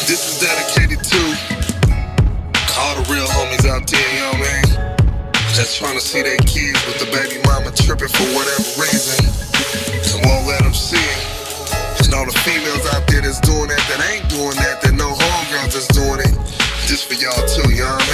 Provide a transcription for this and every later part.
This is dedicated to all the real homies out there, you know what I mean? Just trying to see their kids with the baby mama tripping for whatever reason, and won't let them see it. And all the females out there that's doing that, that ain't doing that, that know homegirls that's doing it. This for y'all too, you know what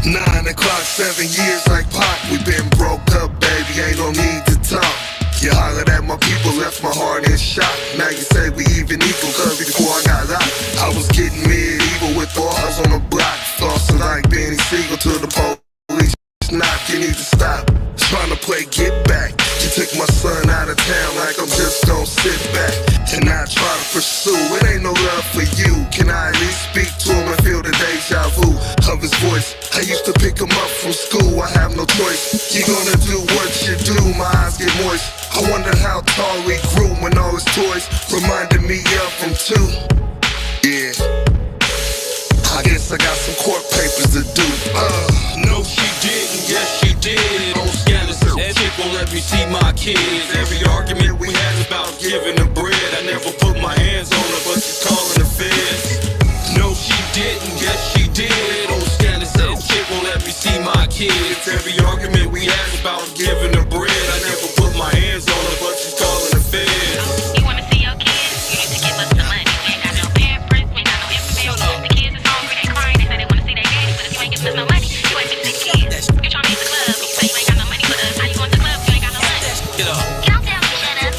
I mean? 9 o'clock, 7 years like Pac. We been broke up, baby, ain't no need to talk. You hollered at my people, left my heart in shock. Now you say we even equal, cause before I got locked, I was getting medieval with bars on the block. Flossing like Benny Siegel to the police. Knock, you need to stop trying to play get back. You took my son out of town like I'm just gonna sit back and not try to pursue. It ain't no love for you. Can I at least speak to him and feel the deja vu of his voice? I used to pick him up from school, I have no choice. You gonna do what you do, my eyes get moist. I wonder how tall he grew when all his toys reminded me of him too. Yeah, I guess I got some court papers to do. No she didn't, yes she did. On scandalous, that chick won't let me see my kids. Every argument we had about giving her bread. I never put my hands on her, but she's calling the feds. No she didn't, yes she did. On scandalous, that chick won't let me see my kids. Every argument we had about giving her bread. I never put my hands on her, but she's calling the feds. You wanna see your kids? You need to give us some money. We ain't got no pampers, we ain't got no information. The kids is hungry, they crying, they say they wanna see their daddy, but if you ain't giving us no money, you ain't giving the kids. You trying to hit the club, you say you ain't got no money for us. How you going to the club if you ain't got no money? Get up. Don't tell me shut up.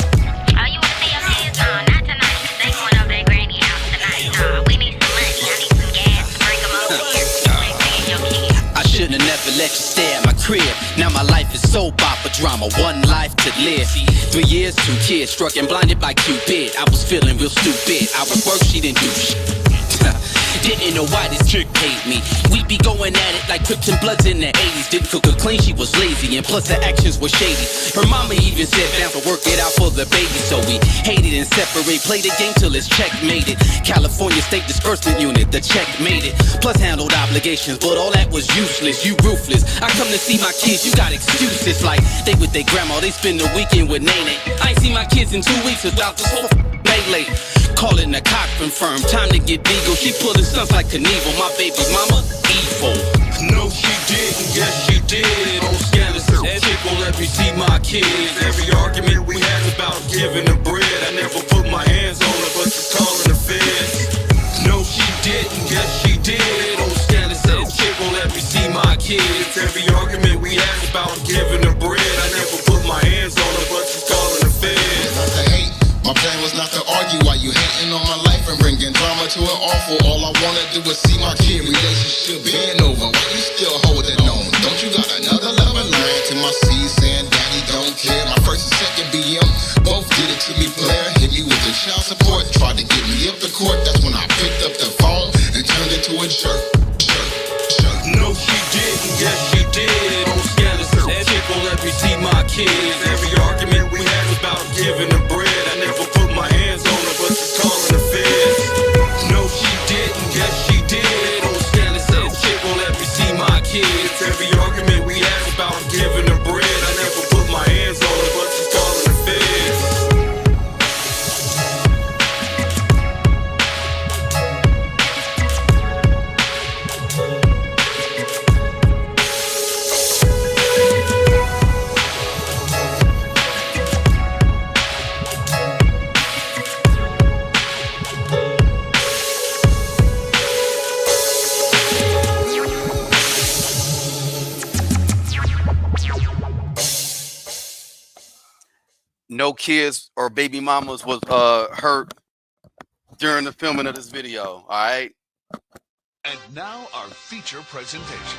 Oh, you wanna see your kids? Not tonight. They going over their granny house tonight. We need some money. I need some gas to bring them over here. You ain't seeing your kids. I shouldn't have never let you stay at my crib. Now my life is soap opera drama, one life to live. 3 years, 2 kids, struck and blinded by Cupid. I was feeling real stupid. I was work, she didn't do shit. Didn't know why this chick paid me. We be going at it like Crips and Bloods in the 80s. Didn't cook her clean, she was lazy, and plus her actions were shady. Her mama even said down to work it out for the baby. So we hated and separate, play the game till it's checkmated. California State Disbursement Unit, the check made it. Plus handled obligations, but all that was useless. You ruthless. I come to see my kids, you got excuses. Like they with their grandma, they spend the weekend with Nene. I ain't seen my kids in 2 weeks without this whole late. Calling the Cochran firm, time to get legal. She pulling stunts like Knievel, my baby mama, evil. No she didn't, yes she did. On scandalous, that chick won't let me see my kids. Every argument we had about giving her bread. I never put my hands on her, but she's calling the feds. No she didn't, yes she did. On scandalous, that chick won't let me see my kids. Every argument we had about giving her bread. I never put my hands on her, but she's calling the feds. My plan was not to argue while you hating on my life and bringing drama to an awful. All I wanna do is see my kid relationship bend over. Why you still holding on? Don't you got another lover? Lying to my seed saying daddy don't care. My first and second BM both did it to me, player. Hit me with the child support, tried to get me up to court. That's when I picked up the phone and turned into a jerk. No she didn't, yes she did. On scandalous, that chick won't let me see my kids. Every argument we had about giving her bread. I never put my hands on her, but she's calling the feds. No she didn't, yes she did. On scandalous, that chick won't let me see my kids. Every argument we had about giving her bread. I never put my hands on her, but she's calling the feds. No kids or baby mamas was hurt during the filming of this video. All right. And now our feature presentation.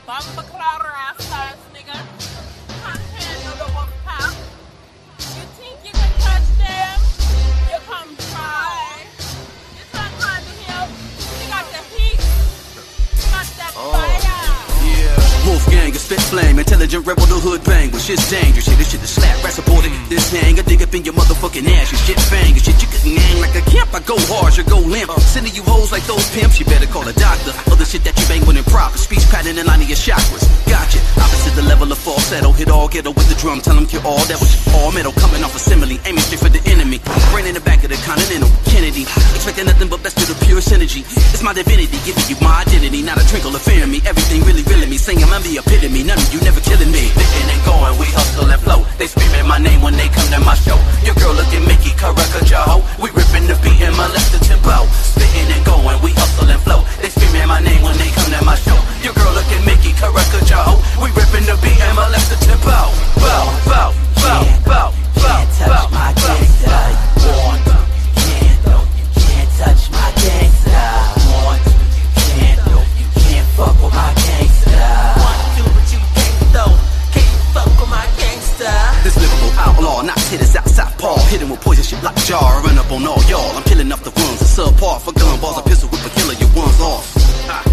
Bamba Clara agent, rebel the hood bang, but shit's dangerous. Shit, this shit is slap, rats aborted. This hang, I dig up in your motherfucking ass. Your shit bang, your shit you couldn't hang like a camp. I go hard, you go limp. Sending you hoes like those pimps, you better call a doctor. Other shit that you bang when improper. Speech pattern in line of your chakras. Gotcha. Opposite the level of falsetto. Hit all ghetto with the drum. Tell them kill all that was all metal. Coming off a simile. Aiming straight for the enemy. Brain in the back of the Continental. Kennedy. Expecting nothing but best to the purest energy. It's my divinity. Giving you my identity. Not a twinkle of fear in me. Everything really in me. Saying I'm the epitome. None of you never killing me. Sitting and going. We hustle and flow. They screaming my name when they come to my show. Your girl looking Mickey. Caricature hoe. We ripping the beat and molest the tempo. Spitting and going. We hustle and flow. They screaming my name when they come to my show. Your girl looking Mickey. Caricature hoe. We ripping the beat and molest the tempo. Bow, bow, bow, bow, bow, bow, my gangsta. Can't touch my gangsta. You can't fuck with my gangsta. Want to, but you can't though. Can't fuck with my gangsta. This lyrical outlaw, not hitters outside Paul. Hitting with poison shit like jar. Run up on all y'all. I'm killing off the ones. A subpar for gun balls. A pistol whip a killer. Your ones off.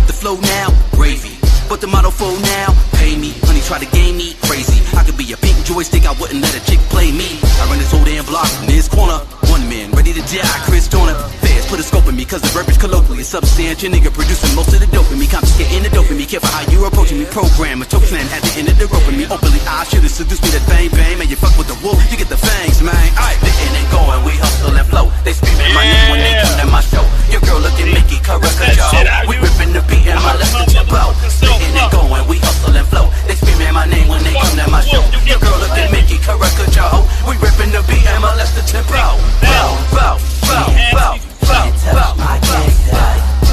The flow now, gravy. But the motto for now, pay me. Honey, try to game me, crazy. I could be a pink joystick, I wouldn't let a chick play me. I run this whole damn block in this corner. One man, ready to die, Chris Dorner. Feds put a scope in me, cause the verbiage colloquially is substantial. Nigga producing most of the dope in me. Confiscating the dope in me. Careful how you approaching me. Program a toe plan at the end of the rope in me. Openly, I should have seduced me that bang bang. Man, you fuck with the wolf, you get the fangs, man. Alright, licking and going, we hustle and flow. They screaming my name when they come to my show. Your girl looking Mickey, Caricature. We ripping the beat and my left the tempo. Licking and going, we hustle and flow. They screaming my name when they come to my show. Your girl looking Mickey, Caricature. We ripping the beat and my left the tempo. Bow, bow, bow, bow, bow, bow, my gangsta.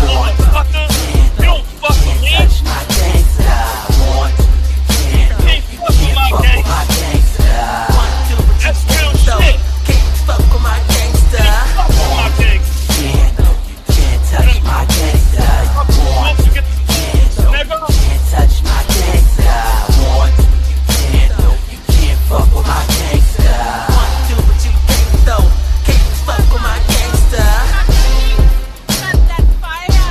Motherfucker, you don't fuck with me. Touch my gangsta. Can't fuck with my gangsta. That's real shit. Can't fuck with my gangsta. Fuck with my gangsta. Can't touch my gangsta. Once you get the nigga. Can't touch my gangsta. You can't fuck with my gangsta. Want to, but you can't though. Can't fuck with my gangsta. Cut that fire.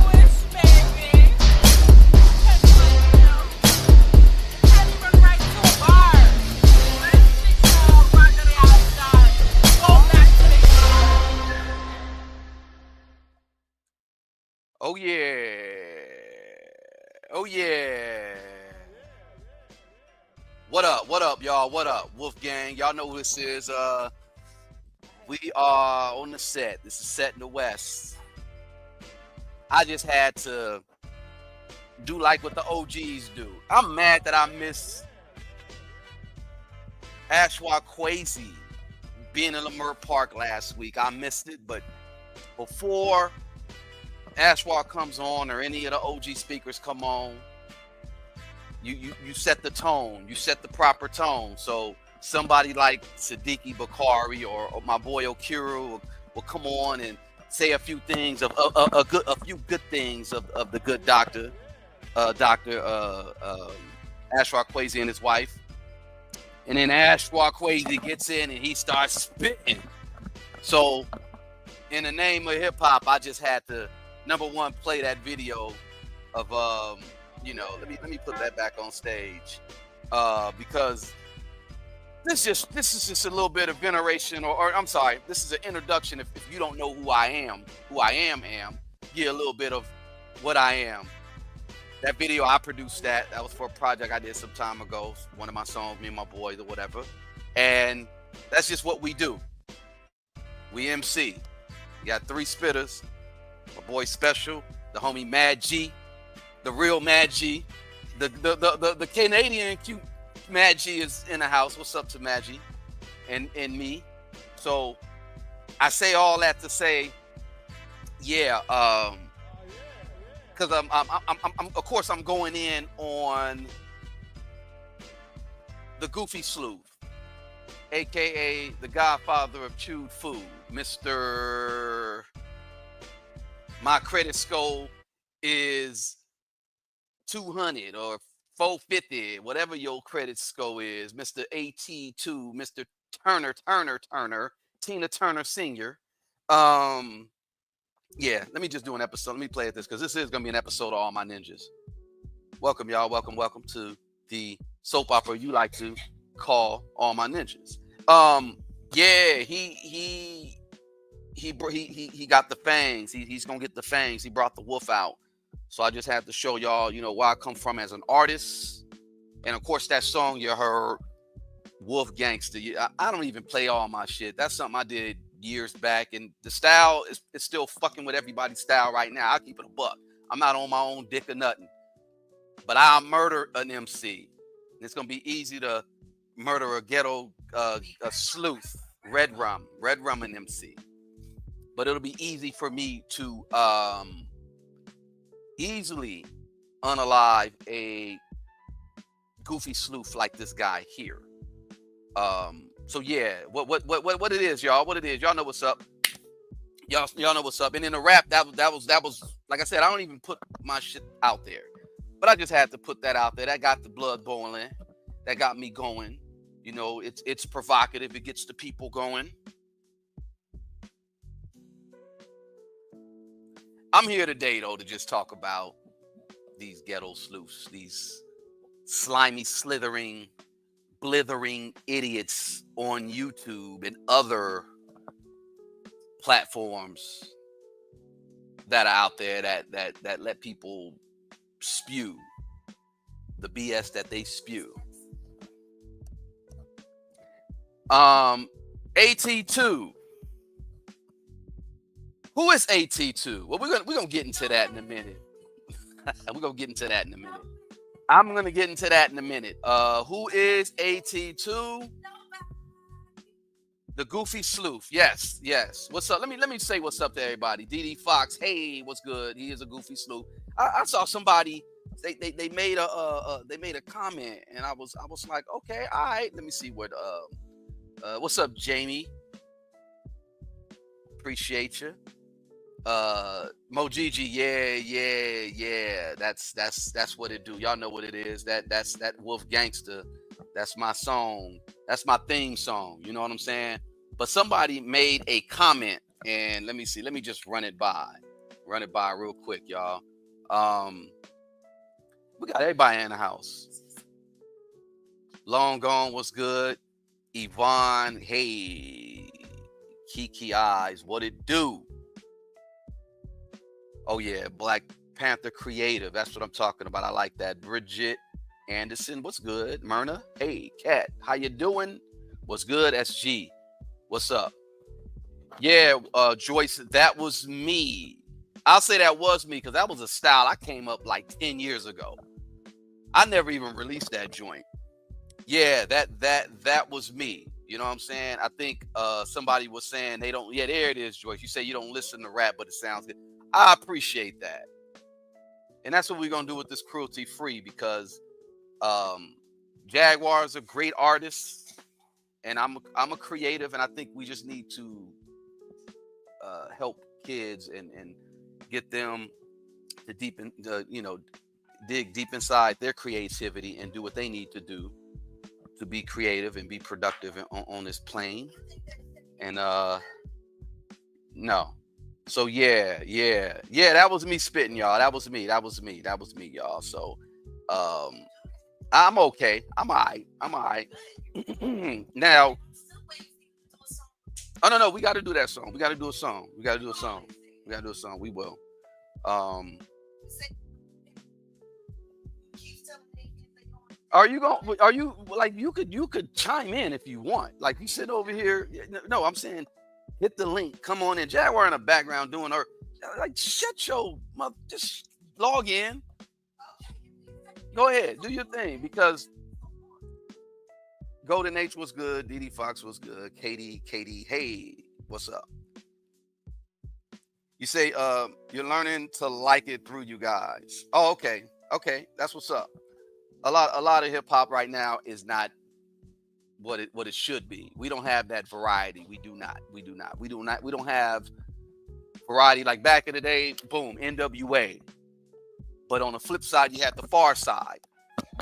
Wish, baby. And run right to a bar. Let's fix our burger outside. Go back to the Oh yeah. Oh yeah. What up, y'all? What up, Wolfgang? Y'all know who this is. We are on the set. This is set in the West. I just had to do like what the OGs do. I'm mad that I missed Ashwa Kwesi being in Lamar Park last week. I missed it, but before Ashwa comes on or any of the OG speakers come on, you set the tone. You set the proper tone. So somebody like Siddiqui Bakari or my boy Okiro will come on and say a few things of a few good things of the good doctor, Dr. Ashwa Kwesi and his wife. And then Ashwa Kwesi gets in and he starts spitting. So in the name of hip hop, I just had to number one play that video of let me put that back on stage because this is just a little bit of veneration or I'm sorry, this is an introduction. If you don't know who I am, get a little bit of what I am. That video, I produced that was for a project I did some time ago, one of my songs, me and my boys or whatever, and that's just what we do. We MC. We got 3 spitters, my boy Special, the homie Mad G, the real Mad G, the Canadian cute Mad G is in the house. What's up to Mad G and me? So I say all that to say, yeah, because I'm of course I'm going in on the Goofy Sleuth, aka the godfather of chewed food, Mr. My credit score is 200 or 450, whatever your credit score is, Mr. AT2, Mr. Turner, Tina Turner Sr. Yeah, let me just do an episode. Let me play this because this is gonna be an episode of All My Ninjas. Welcome, y'all. Welcome to the soap opera you like to call All My Ninjas. Yeah, he got the fangs. He's gonna get the fangs. He brought the wolf out. So I just had to show y'all, where I come from as an artist. And of course, that song you heard, Wolf Gangster. I don't even play all my shit. That's something I did years back. And the style is still fucking with everybody's style right now. I'll keep it a buck. I'm not on my own dick or nothing. But I'll murder an MC. It's gonna be easy to murder a ghetto a sleuth, Red Rum and MC. But it'll be easy for me to easily unalive a goofy sleuth like this guy here. So yeah, what it is, y'all? What it is? Y'all know what's up. Y'all know what's up. And in the rap, that was like I said, I don't even put my shit out there. But I just had to put that out there. That got the blood boiling. That got me going. It's provocative. It gets the people going. I'm here today, though, to just talk about these ghetto sleuths, these slimy, slithering, blithering idiots on YouTube and other platforms that are out there that let people spew the BS that they spew. AT2. Who is AT2? Well, we're gonna get into that in a minute. I'm gonna get into that in a minute. Who is AT2? The Goofy Sleuth. Yes. What's up? Let me say what's up to everybody. DD Fox. Hey, what's good? He is a Goofy Sleuth. I saw somebody. They made a comment, and I was like, okay, all right. Let me see what. What's up, Jamie? Appreciate you. Mojiji. Yeah. That's what it do. Y'all know what it is. That's that Wolf Gangster. That's my song. That's my theme song. You know what I'm saying? But somebody made a comment, and let me see. Let me just run it by real quick, y'all. We got everybody in the house. Long Gone was good. Yvonne, hey. Kiki Eyes, what it do? Oh yeah, Black Panther Creative. That's what I'm talking about. I like that. Bridget Anderson, what's good? Myrna, hey. Kat, how you doing? What's good? SG, what's up? Yeah, Joyce, that was me. I'll say that was me because that was a style I came up like 10 years ago. I never even released that joint. Yeah, that was me. You know what I'm saying? I think somebody was saying they don't. Yeah, there it is, Joyce. You say you don't listen to rap, but it sounds good. I appreciate that. And that's what we're going to do with this cruelty free because Jaguar is a great artist and I'm a creative, and I think we just need to help kids and get them to dig deep inside their creativity and do what they need to do to be creative and be productive on this plane. And no. So yeah, that was me spitting, y'all. That was me, y'all. So I'm okay. I'm all right. Now, oh no, we got to do that song. We got to do a song. We will. Are you like you could chime in if you want. Like you sit over here. No, I'm saying hit the link. Come on in. Jaguar in the background doing her like shut your mother. Just log in. Go ahead, do your thing because Golden H was good. DD Fox was good. Katie, hey, what's up? You say you're learning to like it through you guys. Oh, okay, that's what's up. A lot of hip hop right now is not what it should be. We don't have that variety. We don't have variety like back in the day. Boom, NWA. But on the flip side, you had the Far Side,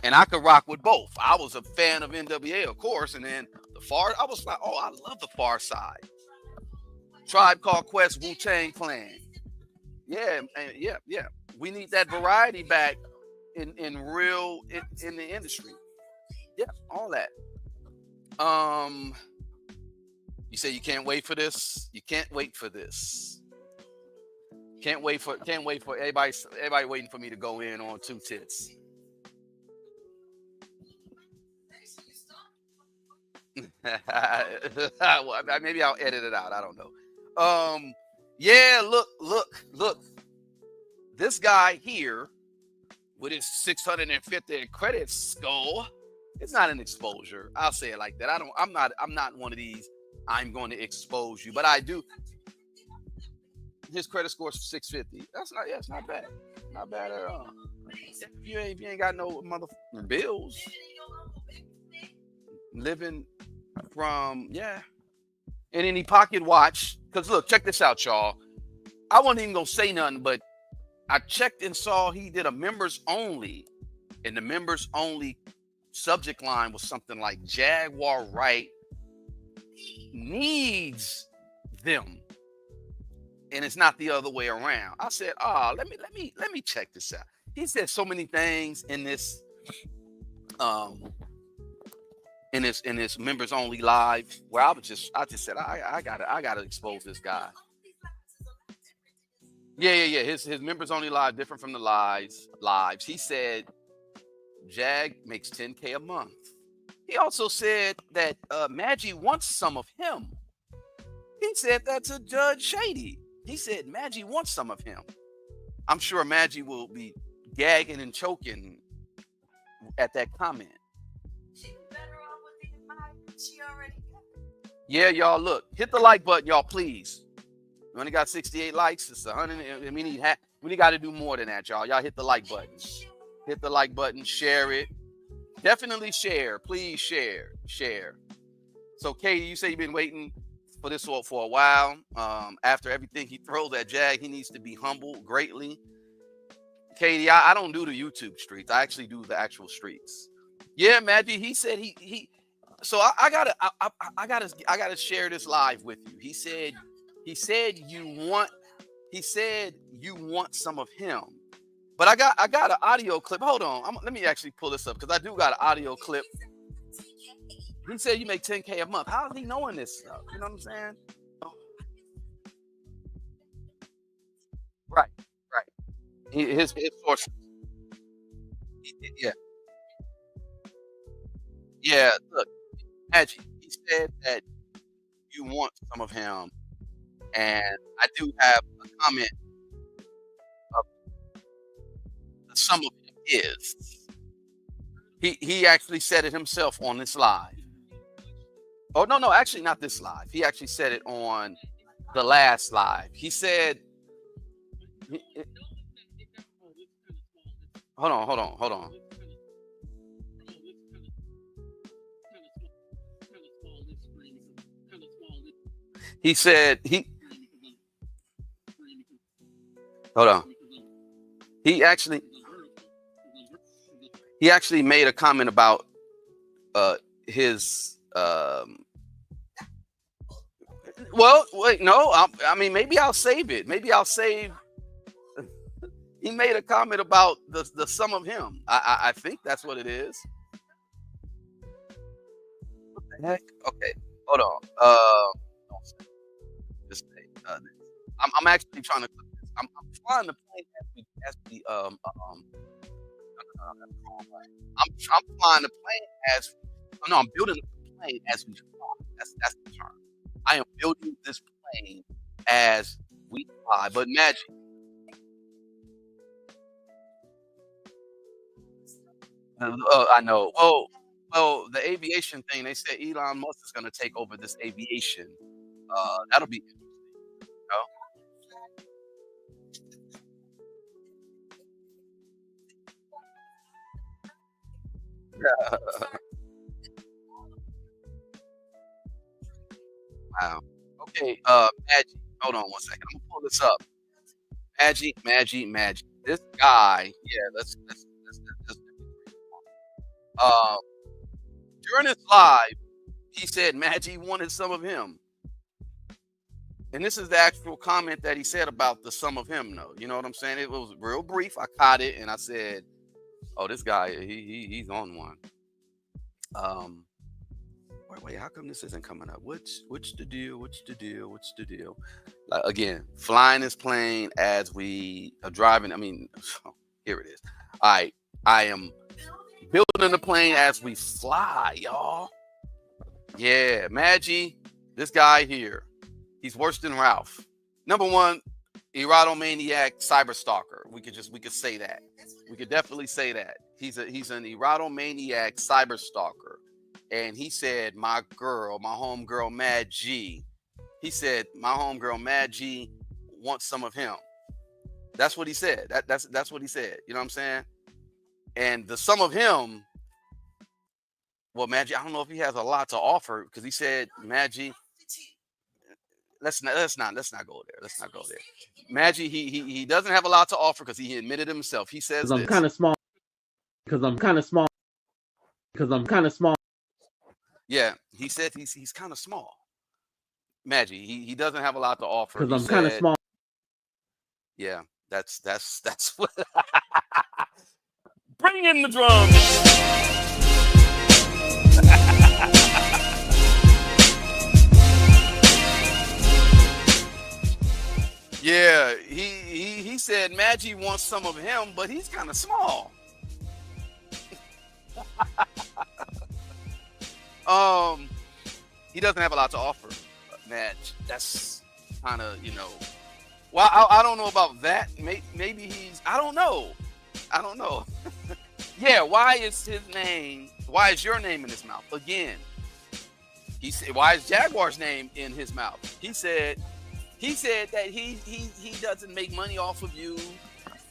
and I could rock with both. I was a fan of NWA, of course, and then the Far. I was like, oh, I love the Far Side. Tribe Called Quest, Wu-Tang Clan. Yeah. We need that variety back in real in the industry. Yeah, all that. You say you can't wait for this. You can't wait for this. Can't wait for everybody waiting for me to go in on two tits. Well, maybe I'll edit it out. I don't know. Yeah, look. This guy here with his 650 credit score, it's not an exposure. I'll say it like that. I'm not one of these I'm going to expose you, but I do. His credit score is 650. It's not bad. Not bad at all. If you ain't got no motherfucking bills, living from and any pocket watch. Because look, check this out, y'all. I wasn't even gonna say nothing, but I checked and saw he did a members only, and the members only subject line was something like Jaguar right needs them, and it's not the other way around. I said, let me check this out. He said so many things in this in this members only live where I just said I gotta expose this guy. Yeah. His members only live different from the lives. He said Jag makes 10K a month. He also said that Maggie wants some of him. He said that to Judge Shady. He said Maggie wants some of him. I'm sure Maggie will be gagging and choking at that comment. She was better off with the advice she already got. Yeah, y'all, look, hit the like button, y'all, please. We only got 68 likes. It's 100. And we got to do more than that, y'all. Y'all hit the like button. Hit the like button. Share it. Definitely share. Please share. So, Katie, you say you've been waiting for this for a while. After everything he throws at Jag, he needs to be humbled greatly. Katie, I don't do the YouTube streets. I actually do the actual streets. Yeah, Maggie, he said he so I gotta share this live with you. He said you want some of him. But I got an audio clip. Hold on. Let me actually pull this up because I do got an audio clip. He said you make 10K a month. How is he knowing this stuff? You know what I'm saying? Right. His sources. Yeah. Look, Maggie, he said that you want some of him, and I do have a comment of the sum of him is. He actually said it himself on this live. Oh no, actually not this live. He actually said it on the last live. He said. Hold on. He said hold on. He actually made a comment about his well, wait, no, I mean maybe I'll save it. He made a comment about the sum of him. I think that's what it is. What the heck? Okay, hold on. Just I'm actually trying to. I'm flying the plane as we I'm flying the plane as. No, I'm building the plane as we fly. That's the term. I am building this plane as we fly. But imagine. I know. Well, the aviation thing, they said Elon Musk is going to take over this aviation. That'll be interesting. Yeah. Wow. Okay, Maggie, hold on one second. I'm gonna pull this up. Maggie. This guy, yeah, let's during his live, he said Maggie wanted some of him. And this is the actual comment that he said about the sum of him, though. You know what I'm saying? It was real brief. I caught it and I said, Oh, this guy, he's on one. Wait, how come this isn't coming up? What's the deal? What's the deal? What's the deal? Again, flying this plane as we are driving. I mean, here it is. All right, I am building the plane as we fly, y'all. Yeah, Maggie, this guy here, he's worse than Ralph. Number one, erotomaniac cyber stalker. We could say that. We could definitely say that. He's an erotomaniac cyber stalker. And he said, my homegirl Mad G. He said, my homegirl Mad G wants some of him. That's what he said. That's what he said. You know what I'm saying? And the some of him, well, Mad G, I don't know if he has a lot to offer, because he said, Mad G, let's not go there. Let's not go there. Mad G, he doesn't have a lot to offer, because he admitted himself. He says, I'm kind of small. Because I'm kind of small. Yeah, he said he's kind of small. Maggie, he doesn't have a lot to offer. Because I'm kind of small. Yeah, that's what. Bring in the drums. Yeah, he said Maggie wants some of him, but he's kind of small. He doesn't have a lot to offer, Madge. That's kind of, well, I don't know about that. Maybe he's, I don't know. Yeah, why is your name in his mouth? Again, he said, why is Jaguar's name in his mouth? He said that he doesn't make money off of you,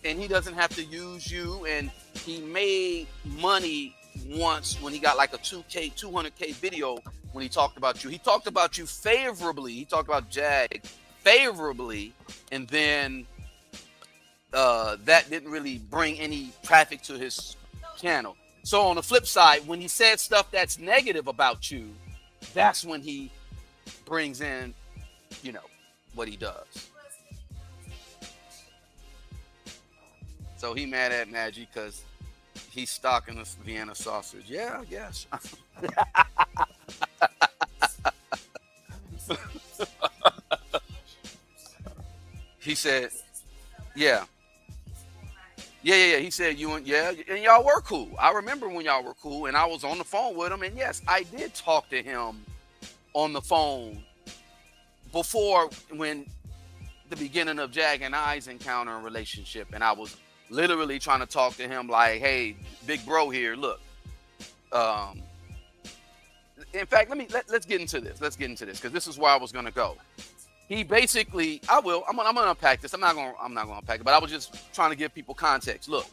and he doesn't have to use you, and he made money once when he got like a 200K video when he talked about you. He talked about you favorably. He talked about Jag favorably, and then that didn't really bring any traffic to his channel. So on the flip side, when he said stuff that's negative about you, that's when he brings in, what he does. So he mad at Maggie because he's stocking us Vienna sausage. Yeah, I guess. He said, yeah. He said and y'all were cool. I remember when y'all were cool, and I was on the phone with him, and yes, I did talk to him on the phone before, when the beginning of Jag and I's encounter and relationship, and I was literally trying to talk to him like, hey, big bro here, look. In fact, let's get into this. Because this is where I was gonna go. He basically, I'm gonna unpack this. I'm not gonna unpack it, but I was just trying to give people context. Look,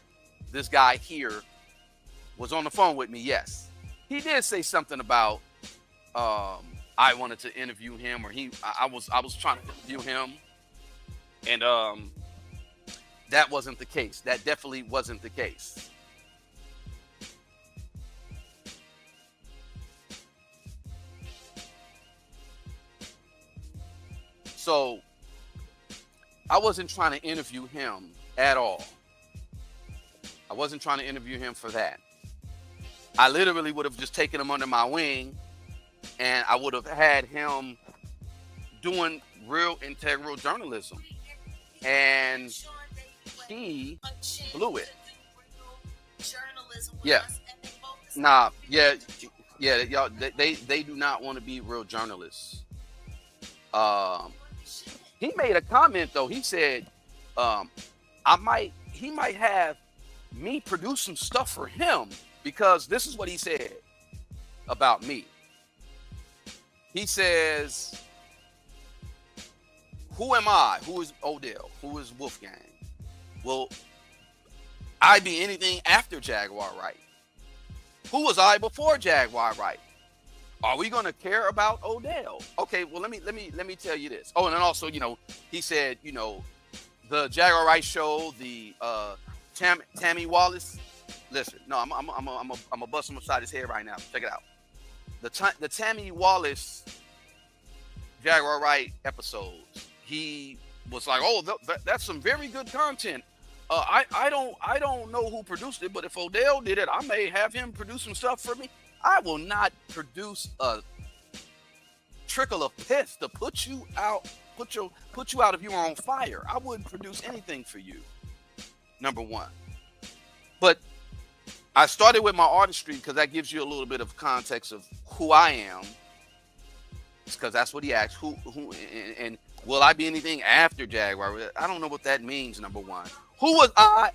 this guy here was on the phone with me. Yes, he did say something about I wanted to interview him, or I was trying to interview him, and that wasn't the case. That definitely wasn't the case. So I wasn't trying to interview him at all. I wasn't trying to interview him for that. I literally would have just taken him under my wing, and I would have had him doing real integral journalism. And he blew it. Yeah. Nah, yeah, y'all, they do not want to be real journalists. He made a comment though. He said, he might have me produce some stuff for him, because this is what he said about me. He says, who am I? Who is Odell? Who is Wolfgang? Will I be anything after Jaguar Wright? Who was I before Jaguar Wright? Are we going to care about Odell? Okay, well, let me tell you this. Oh, and then also, he said, the Jaguar Wright show, the Tammy Wallace. Listen, no, I'm gonna bust him upside his head right now. Check it out. The Tammy Wallace Jaguar Wright episodes. He was like, oh, that's some very good content. I don't know who produced it, but if Odell did it, I may have him produce some stuff for me. I will not produce a trickle of piss to put you out if you were on fire. I wouldn't produce anything for you. Number one. But I started with my artistry because that gives you a little bit of context of who I am. Because that's what he asked. Who and will I be anything after Jaguar? I don't know what that means. Number one. Who was I?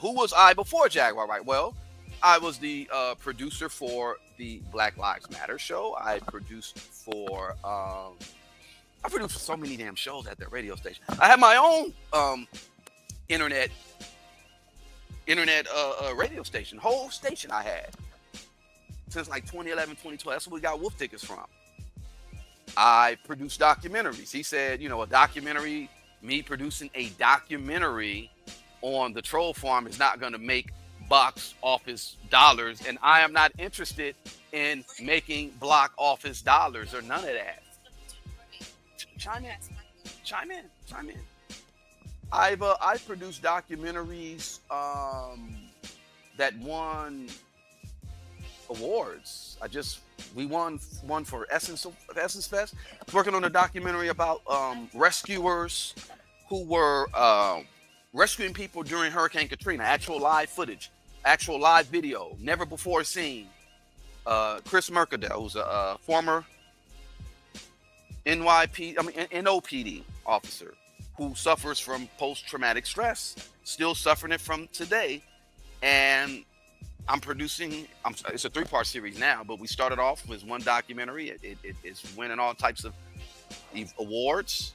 Who was I before Jaguar? Right. Well, I was the producer for the Black Lives Matter show. I produced for so many damn shows at that radio station. I had my own internet radio station, whole station I had since like 2011, 2012. That's where we got Wolf tickets from. I produced documentaries. He said, a documentary, me producing a documentary on the troll farm is not going to make box office dollars, and I am not interested in making block office dollars or none of that. Chime in. I've produced documentaries that won awards. We won one for Essence Fest. Working on a documentary about rescuers who were rescuing people during Hurricane Katrina. Actual live footage, actual live video, never before seen. Chris Mercadale, who's a former NOPD officer who suffers from post-traumatic stress, still suffering it from today. And I'm producing, it's a 3-part series now, but we started off with one documentary. It's winning all types of awards.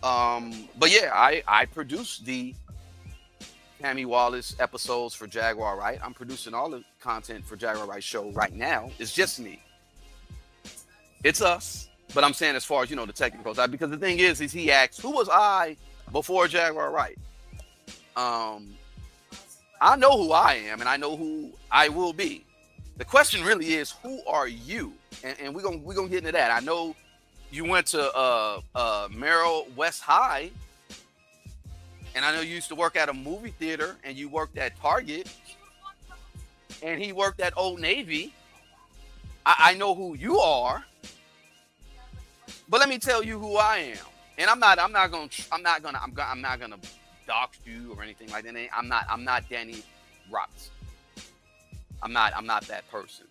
But yeah, I produced the Tammy Wallace episodes for Jaguar Right. I'm producing all the content for Jaguar Right show right now. It's just me. It's us. But I'm saying as far as, the technical side, because the thing is he asked, who was I before Jaguar Right? I know who I am, and I know who I will be. The question really is, who are you? And we're gonna get into that. I know you went to Merrill West High, and I know you used to work at a movie theater, and you worked at Target, and he worked at Old Navy. I know who you are, but let me tell you who I am. And I'm not gonna dox you or anything like that. I'm not Danny Robinson. I'm not that person.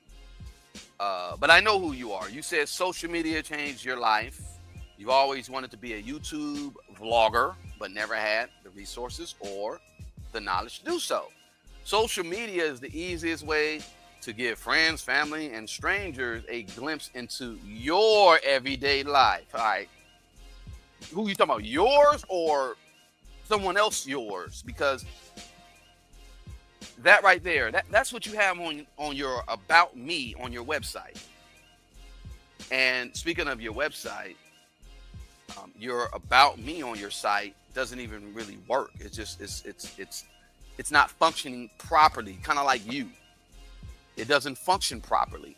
But I know who you are. You said social media changed your life. You've always wanted to be a YouTube vlogger, but never had the resources or the knowledge to do so. Social media is the easiest way to give friends, family, and strangers a glimpse into your everyday life. All right. Who you talking about? Yours or someone else yours? Because that right there, that's what you have on your About Me on your website. And speaking of your website, your About Me on your site doesn't even really work. It's just it's not functioning properly, kind of like you. It doesn't function properly.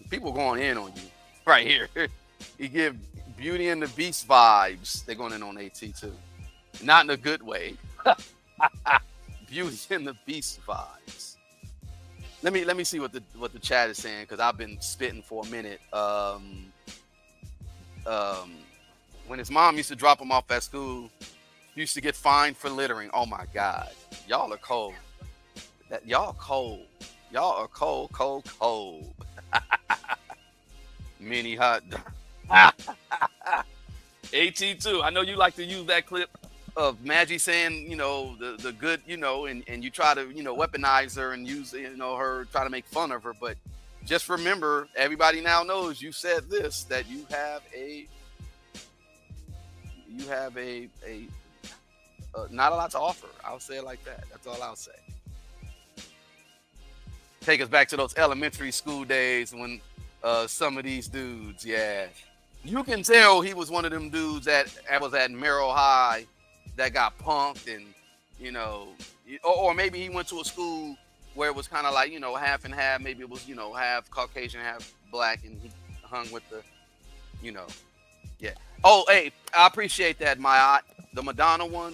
People going in on you right here. You give Beauty and the Beast vibes. They're going in on AT too. Not in a good way. Beauty and the Beast vibes. Let me see what the chat is saying, because I've been spitting for a minute. When his mom used to drop him off at school, he used to get fined for littering. Oh my God. Y'all are cold. Y'all cold. Y'all are cold. Mini hot dog. AT2. I know you like to use that clip of Maggie saying, the good, and you try to, weaponize her and use, her, try to make fun of her. But just remember, everybody now knows you said this, that you have not a lot to offer. I'll say it like that. That's all I'll say. Take us back to those elementary school days when some of these dudes, yeah. You can tell he was one of them dudes that was at Merrill High that got punked, and, or maybe he went to a school where it was kind of like, half and half. Maybe it was, half Caucasian, half black, and he hung with the, Yeah. Oh, hey, I appreciate that, my aunt. The Madonna one.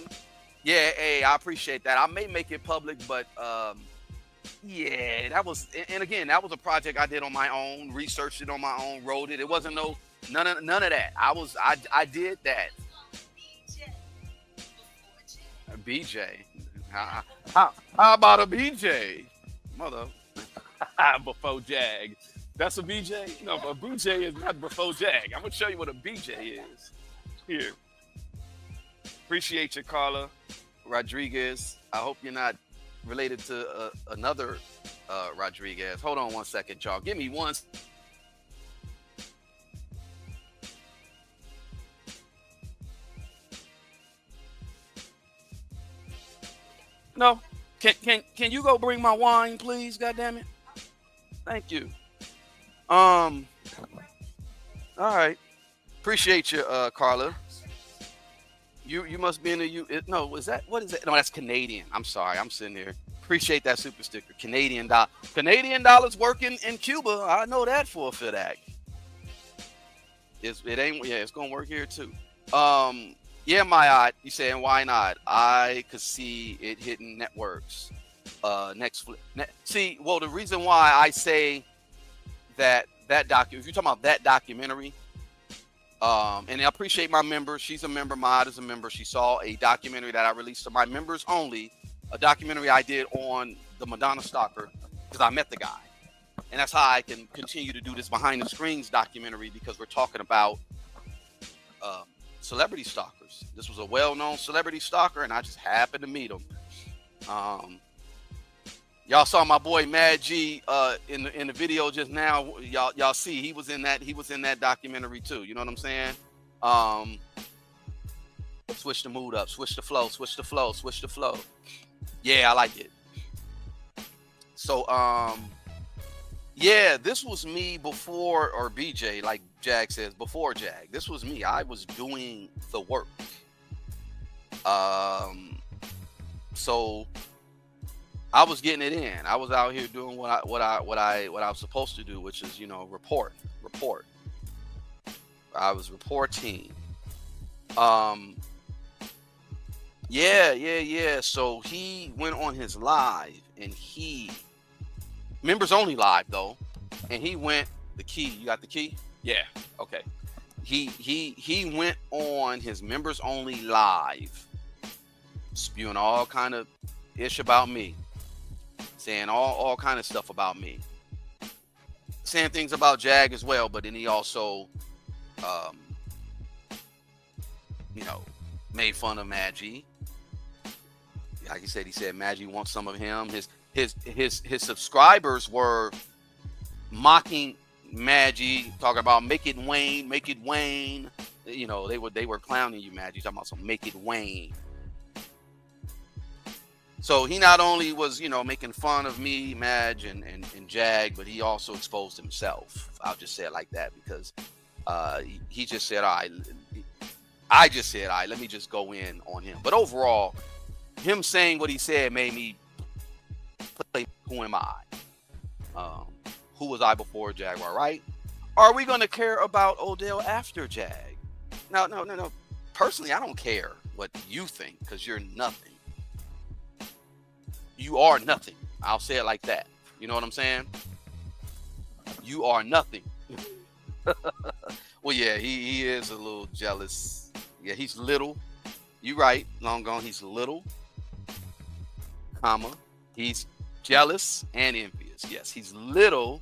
Yeah, hey, I appreciate that. I may make it public, but yeah, that was, and again, that was a project I did on my own, researched it on my own, wrote it. It wasn't none of that. I did that. A BJ. How about a BJ? Mother. Before Jag. That's a BJ? No, a BJ is not before Jag. I'm gonna show you what a BJ is. Here. Appreciate you, Carla Rodriguez. I hope you're not related to another Rodriguez. Hold on one second, y'all. Give me one. No. Can you go bring my wine, please? God damn it. Thank you. All right. Appreciate you, Carla. You must be in the no, is that, what is that? No, that's Canadian. I'm sorry. I'm sitting there. Appreciate that super sticker. Canadian dollars working in Cuba. I know that for a fact. It's gonna work here too. Yeah, my eye. You saying why not? I could see it hitting networks. See, well, the reason why I say that if you're talking about that documentary, and I appreciate my member. She's a member. Maud is a member. She saw a documentary that I released to my members only, a documentary I did on the Madonna stalker, because I met the guy. And that's how I can continue to do this behind the screens documentary, because we're talking about celebrity stalkers. This was a well-known celebrity stalker, and I just happened to meet him. Y'all saw my boy Mad G in the video just now. Y'all see he was in that documentary too. You know what I'm saying? Switch the mood up, switch the flow. Yeah, I like it. So yeah, this was me before, or BJ, like Jag says, before Jag. This was me. I was doing the work. So I was getting it in. I was out here doing what I was supposed to do, which is, report. I was reporting. Yeah. So he went on his live, and members only live though, and he went the key. You got the key? Yeah. Okay. He went on his members only live, spewing all kind of ish about me. Saying all kind of stuff about me, saying things about Jag as well, but then he also made fun of Maggie. Like he said Maggie wants some of him. His subscribers were mocking Maggie, talking about make it Wayne. They were clowning you, Maggie, talking about some make it Wayne. So he not only was, making fun of me, Madge, and Jag, but he also exposed himself. I'll just say it like that, because he just said, all right. I just said, all right, let me just go in on him. But overall, him saying what he said made me play, who am I? Who was I before Jaguar, right? Are we going to care about Odell after Jag? No. Personally, I don't care what you think, because you're nothing. You are nothing. I'll say it like that. You know what I'm saying? You are nothing. Well, yeah, he is a little jealous. Yeah, he's little. You right. Long gone. He's little, comma. He's jealous and envious. Yes, he's little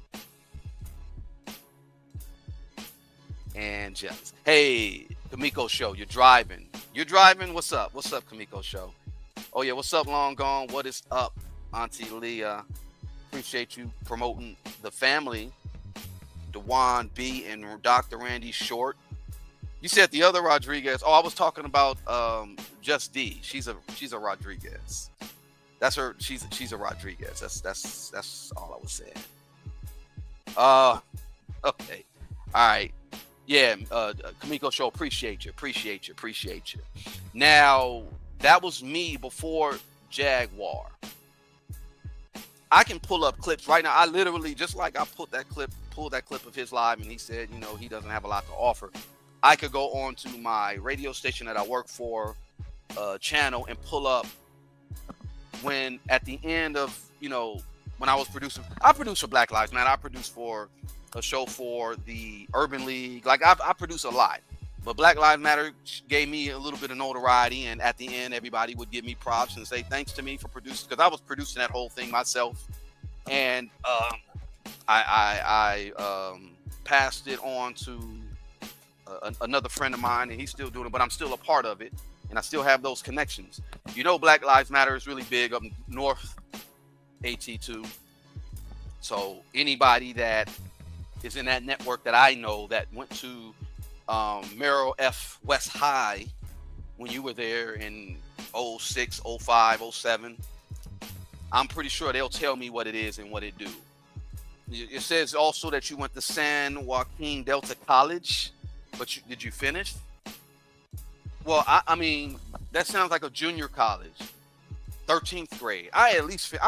and jealous. Hey, Kamiko Show, you're driving. What's up? Kamiko Show? Oh, yeah. What's up, Long Gone? What is up, Auntie Leah? Appreciate you promoting the family. Dewan B and Dr. Randy Short. You said the other Rodriguez. Oh, I was talking about Just D. She's a Rodriguez. That's her. She's a Rodriguez. That's all I was saying. Okay. All right. Yeah, Kamiko Show, appreciate you. Now, that was me before Jaguar. I can pull up clips right now. I literally, just like I pulled that clip of his live, and he said, he doesn't have a lot to offer. I could go on to my radio station that I work for, channel, and pull up when at the end of, when I was producing, I produced for Black Lives Matter. I produced for a show for the Urban League. Like I produce a lot, but Black Lives Matter gave me a little bit of notoriety. And at the end, everybody would give me props and say thanks to me for producing, because I was producing that whole thing myself. And I passed it on to another friend of mine, and he's still doing it, but I'm still a part of it, and I still have those connections. Black Lives Matter is really big up north, AT2. So anybody that is in that network that I know that went to Merrill F. West High when you were there in 06, 05, 07, I'm pretty sure they'll tell me what it is and what it do. It says also that you went to San Joaquin Delta College, but did you finish? Well, I mean, that sounds like a junior college, 13th grade. I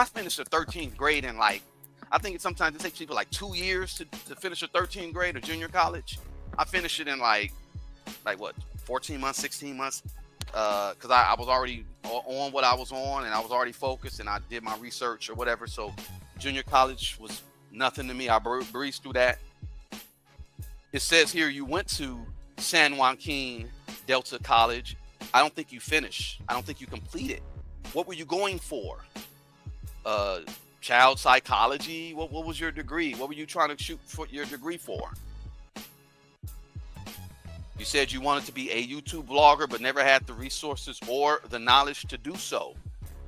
finished the 13th grade in I think sometimes it takes people 2 years to finish a 13th grade or junior college. I finished it in what, 14 months, 16 months, because I was already on what I was on, and I was already focused, and I did my research or whatever. So junior college was nothing to me. I breezed through that. It says here you went to San Joaquin Delta College. I don't think you finished. I don't think you completed. What were you going for? Child psychology? What was your degree? What were you trying to shoot for your degree for? You said you wanted to be a YouTube vlogger, but never had the resources or the knowledge to do so.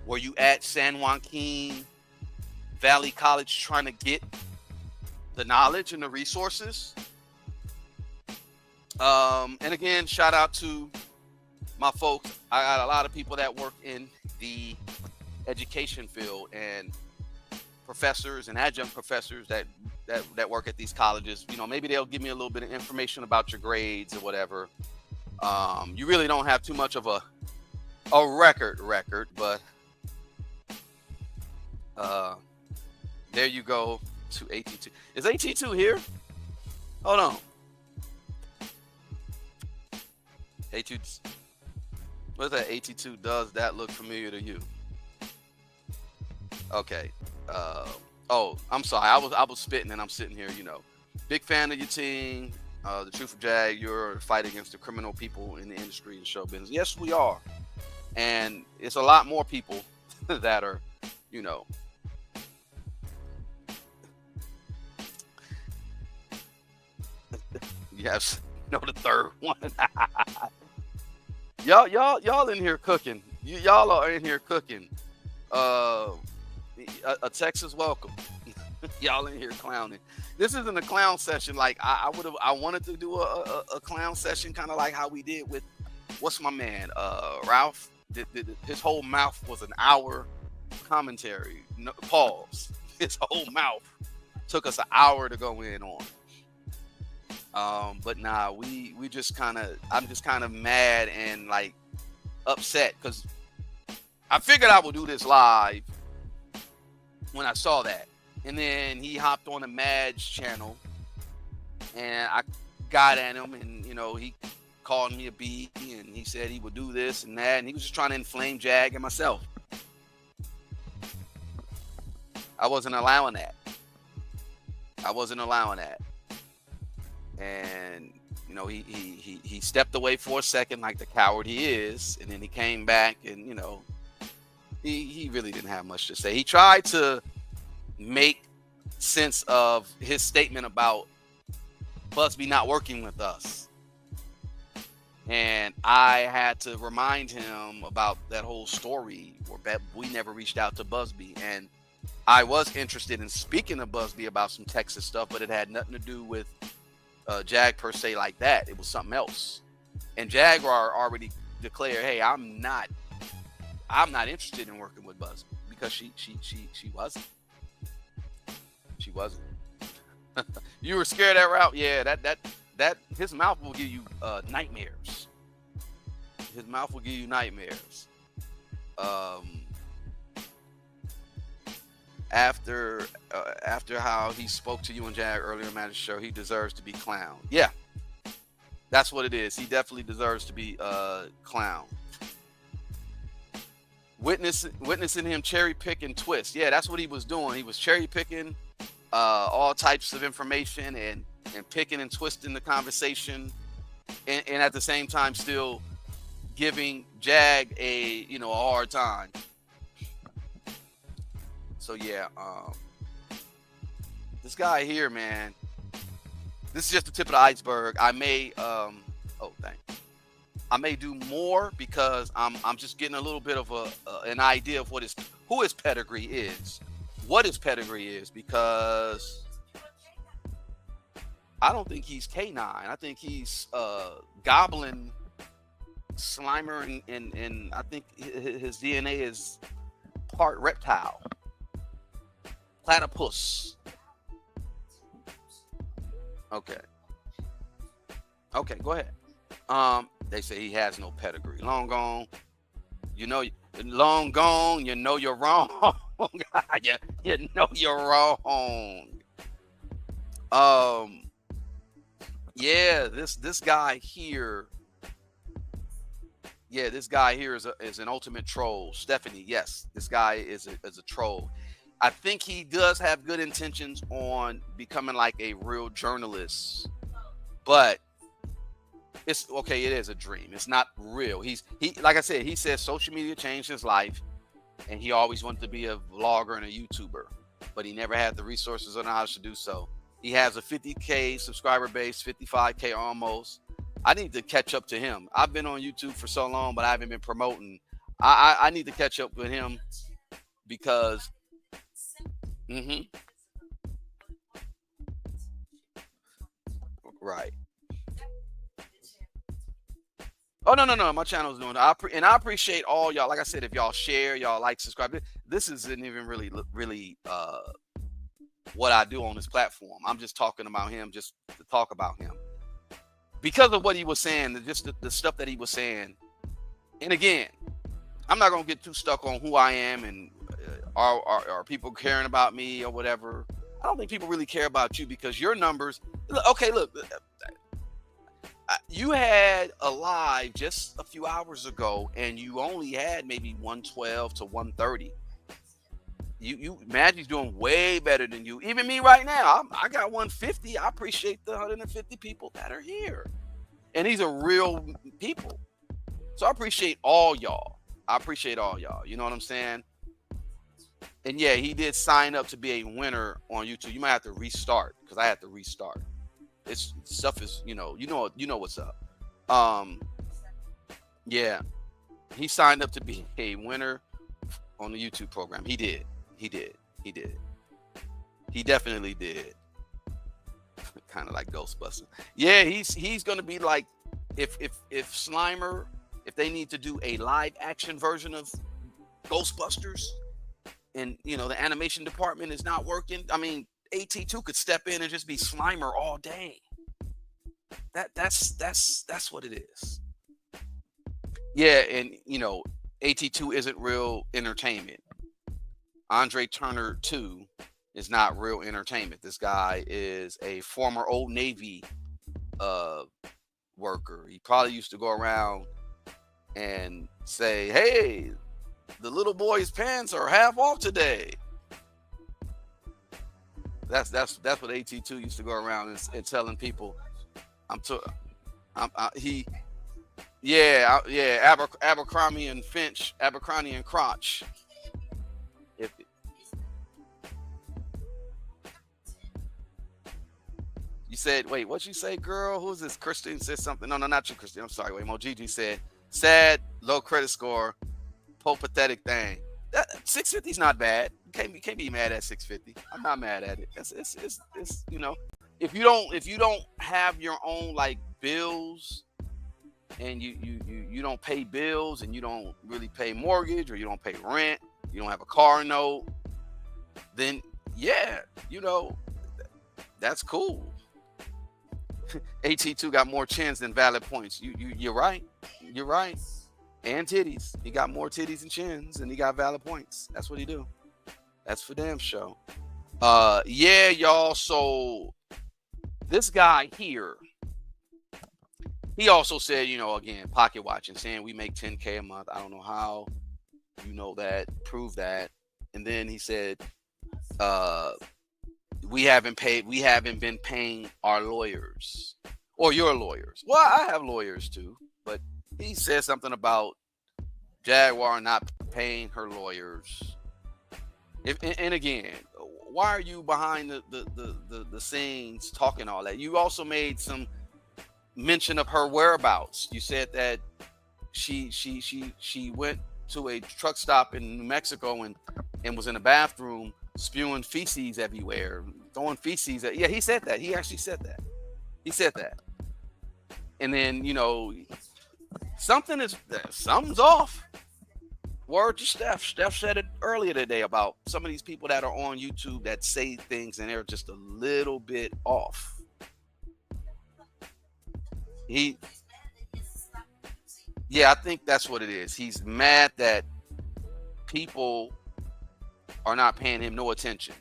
Were you at San Joaquin Valley College trying to get the knowledge and the resources? And again, shout out to my folks. I got a lot of people that work in the education field, and professors and adjunct professors that work at these colleges. Maybe they'll give me a little bit of information about your grades or whatever. You really don't have too much of a record, but there you go to AT2. Is AT2 here? Hold on. AT2. What's that? AT2 does that look familiar to you? Okay. Oh, I'm sorry. I was spitting, and I'm sitting here. Big fan of your team. The Truth of Jag. You're fighting against the criminal people in the industry and show business. Yes, we are. And it's a lot more people that are, Yes, the third one. y'all in here cooking. Y'all are in here cooking. A Texas welcome. Y'all in here clowning. This isn't a clown session. I wanted to do a clown session, kind of like how we did with what's my man, Ralph. His whole mouth was an hour commentary. No, pause. His whole mouth took us an hour to go in on. But nah, we just kind of, I'm just kind of mad and upset because I figured I would do this live when I saw that. And then he hopped on the Madge channel, and I got at him, and he called me a B, and he said he would do this and that, and he was just trying to inflame Jag and myself. I wasn't allowing that. And he stepped away for a second like the coward he is, and then he came back, and he really didn't have much to say. He tried to make sense of his statement about Busby not working with us, and I had to remind him about that whole story where we never reached out to Busby, and I was interested in speaking to Busby about some Texas stuff, but it had nothing to do with Jag per se like that. It was something else. And Jaguar already declared, hey, I'm not interested in working with Busby, because she wasn't. She wasn't. You were scared that route? Yeah, that his mouth will give you nightmares. His mouth will give you nightmares. After how he spoke to you and Jag earlier in the show, he deserves to be clowned. Yeah, That's what it is. He definitely deserves to be clown. Witnessing him cherry pick and twist. Yeah, that's what he was doing. He was cherry picking all types of information and picking and twisting the conversation, and at the same time still giving Jag a hard time. So yeah, this guy here, man, this is just the tip of the iceberg. I may I may do more because I'm just getting a little bit of an idea of who his pedigree is, what his pedigree is, because I don't think he's K9. I think he's Goblin, Slimer, and I think his DNA is part reptile, platypus. Okay, go ahead. They say he has no pedigree. Long gone. Long gone. You know you're wrong. you know you're wrong. Yeah, this guy here. Yeah, this guy here is an ultimate troll. Stephanie, yes, this guy is a troll. I think he does have good intentions on becoming like a real journalist, but it's okay. It is a dream. It's not real. He like I said, he says social media changed his life, and he always wanted to be a vlogger and a YouTuber, but he never had the resources or knowledge to do so. He has a 50K subscriber base, 55K almost. I need to catch up to him. I've been on YouTube for so long, but I haven't been promoting. I need to catch up with him because. Right. Oh no! My channel's doing. I appreciate all y'all. Like I said, if y'all share, y'all like, subscribe. This isn't even really what I do on this platform. I'm just talking about him, just to talk about him because of what he was saying, just the stuff that he was saying. And again, I'm not gonna get too stuck on who I am and are people caring about me or whatever. I don't think people really care about you because your numbers. Okay, look. You had a live just a few hours ago, and you only had maybe 112 to 130. You Maggie's doing way better than you. Even me right now, I got 150. I appreciate the 150 people that are here, and these are real people. So I appreciate all y'all. You know what I'm saying? And yeah, he did sign up to be a winner on YouTube. You might have to restart because I had to restart. It's stuff is, you know what's up. Yeah, he signed up to be a winner on the YouTube program. He did. He definitely did. Kind of like Ghostbusters. Yeah, he's gonna be like if Slimer, if they need to do a live action version of Ghostbusters, and the animation department is not working. I mean, AT2 could step in and just be Slimer all day. That's what it is. Yeah, and AT2 isn't real entertainment. Andre Turner 2 is not real entertainment. This guy is a former Old Navy worker. He probably used to go around and say, "Hey, the little boy's pants are half off today." That's what AT2 used to go around and telling people. Abercrombie and Finch, Abercrombie and Crotch. You said, wait, what'd you say, girl? Who's this? Christine said something. No, not you, Christine. I'm sorry. Wait, Mojiji said, sad, low credit score, pathetic thing. That 650 is not bad. You can't be mad at 650. I'm not mad at it. It's if you don't have your own like bills, and you don't pay bills, and you don't really pay mortgage, or you don't pay rent, you don't have a car note, then yeah, that's cool. AT2 got more chins than valid points. You're right. And titties. He got more titties and chins, and he got valid points. That's what he do. That's for damn show. Yeah, y'all. So this guy here, he also said, again, pocket watching, saying we make $10K a month. I don't know how you know that, prove that. And then he said, we haven't been paying our lawyers or your lawyers. Well, I have lawyers too, but he said something about Jaguar not paying her lawyers. And again, why are you behind the scenes talking all that? You also made some mention of her whereabouts. You said that she went to a truck stop in New Mexico and was in the bathroom spewing feces everywhere, throwing feces at, yeah, he said that. He actually said that. He said that. And then, something's off. Word to Steph. Steph said it earlier today about some of these people that are on YouTube that say things and they're just a little bit off. Yeah, I think that's what it is. He's mad that people are not paying him no attention.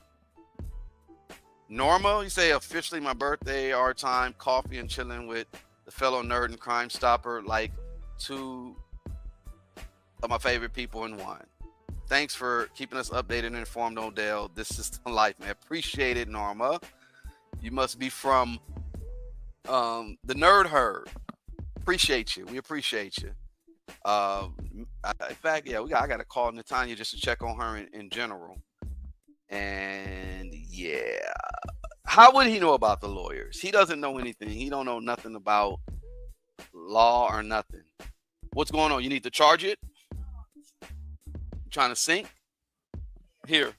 Norma, you say officially my birthday, our time, coffee and chilling with the fellow nerd and crime stopper, like two of my favorite in one. Thanks for keeping us updated and informed, Odell. This is the life, man. Appreciate it, Norma. You must be from the nerd herd. Appreciate you. We appreciate you. In fact, yeah, I got to call Natanya just to check on her in general. And yeah, how would he know about the lawyers? He doesn't know anything. He don't know nothing about law or nothing. What's going on? You need to charge it? You trying to sink? Here.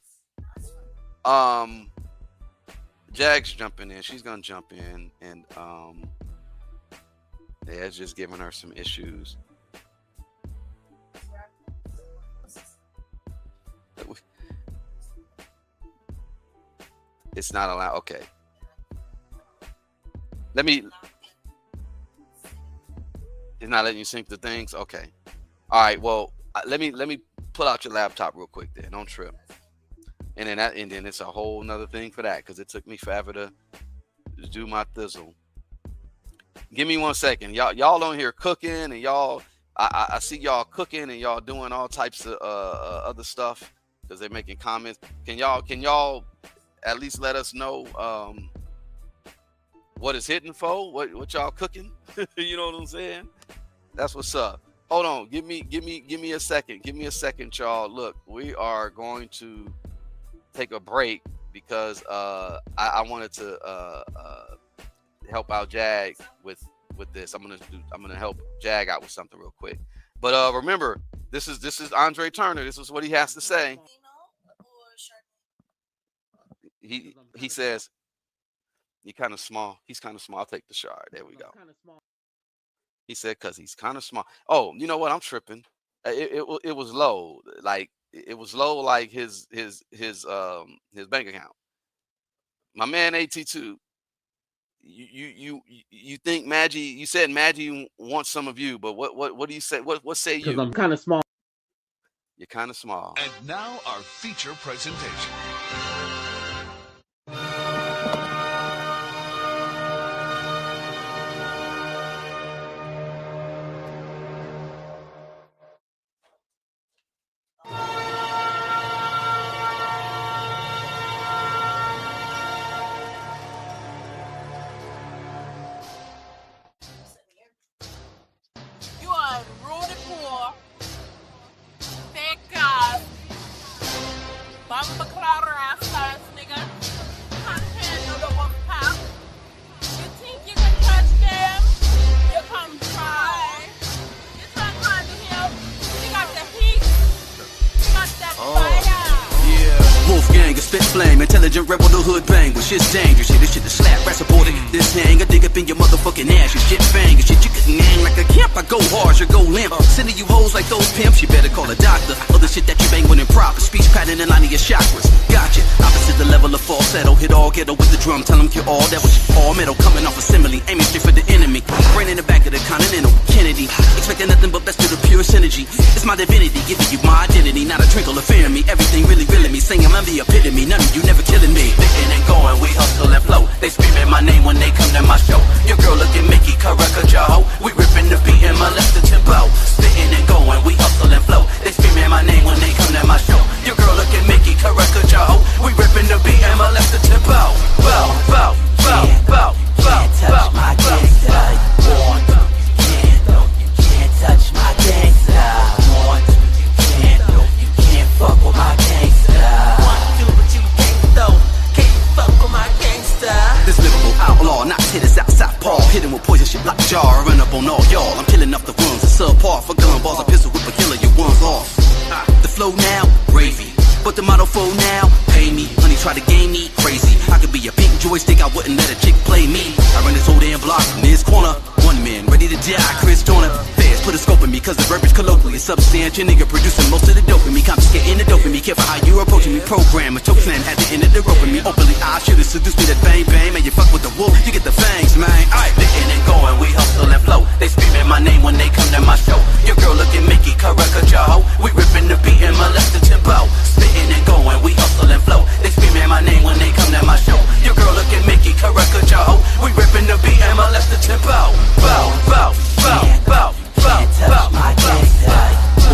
Jag's jumping in. She's gonna jump in, and yeah, it's just giving her some issues. It's not allowed. Okay. It's not letting you sync the things. Okay. All right. Well, let me pull out your laptop real quick there. Don't trip. And then it's a whole nother thing for that, because it took me forever to do my thizzle. Give me 1 second. Y'all on here cooking, and y'all I see y'all cooking and y'all doing all types of other stuff because they're making comments. Can y'all at least let us know what it's hitting for? What y'all cooking? You know what I'm saying? That's what's up. Hold on. Give me a second. Give me a second, y'all. Look, we are going to take a break because I wanted to help out Jag with this. I'm gonna help Jag out with something real quick. But remember, this is Andre Turner. This is what he has to say. He says he's kind of small. He's kind of small. I'll take the shard. There we go. He said because he's kind of small. Oh, you know what? I'm tripping. It was low. Like it was low. Like his bank account. My man AT2. You think Maggie? You said Maggie wants some of you, but what do you say? What say you? Because I'm kind of small. You're kind of small. And now our feature presentation. You are rude and poor, fake guys, bumper clotter ass ass nigga, can't handle the one pop. You think you can touch them? You come try. You try hard to help. You got the heat. You got that fire. Wolfgang, a spit flame, intelligent rebel, the hood bang, but shit's dangerous, shit, this shit is slap, rap supported, this hang, I dig up in your motherfucking ass, you shit fang, shit, you couldn't hang like a camp, I go hard, you go limp, sending you hoes like those pimps, you better call a doctor, other shit that you bang when improper, speech pattern in line of your chakras, gotcha, opposite the level of falsetto, hit all ghetto with the drum, tell them kill all, that was all metal, coming off a simile, aiming straight for the enemy, brain in the back of the Continental, Kennedy, expecting nothing but best to the pure synergy, it's my divinity, giving you my identity, not a twinkle of fear in me, everything really feeling me, singing I'm the epitome, none of you never killing me. Thinking and going, we hustle and flow. They screaming my name when they come to my show. Your girl looking Mickey, caraca, we more poison shit like a jar. I run up on all y'all. I'm killing off the ones that subpar for gun balls. A pistol whip a killer, your ones off. The flow now, gravy. But the motto for now, pay me. Honey try to game me, crazy. I could be a pink joystick, I wouldn't let a chick play me. I run this whole damn block in this corner. One man, ready to die, Chris Dorner. Fans put a scope in me, cause the verbiage colloquially is substantial. Nigga producing most of the dope in me. Confiscating the dope in me. Careful how you approaching me. Program a choke slam at the end of the rope in me. Openly, I should have seduced me that bang bang. Man, you fuck with the wolf, you get the fangs, man. Alright, licking and going, we hustle and flow. They screaming my name when they come to my show. Your girl looking Mickey, caricature hoe. We ripping the beat and molest the tempo. Spitting and going, we hustle and flow. They screaming my name when they come to my show. Your girl looking Mickey, caricature hoe. We ripping the beat and molest the tempo. Bow, bow, bow, bow, bow, bow, my gangsta.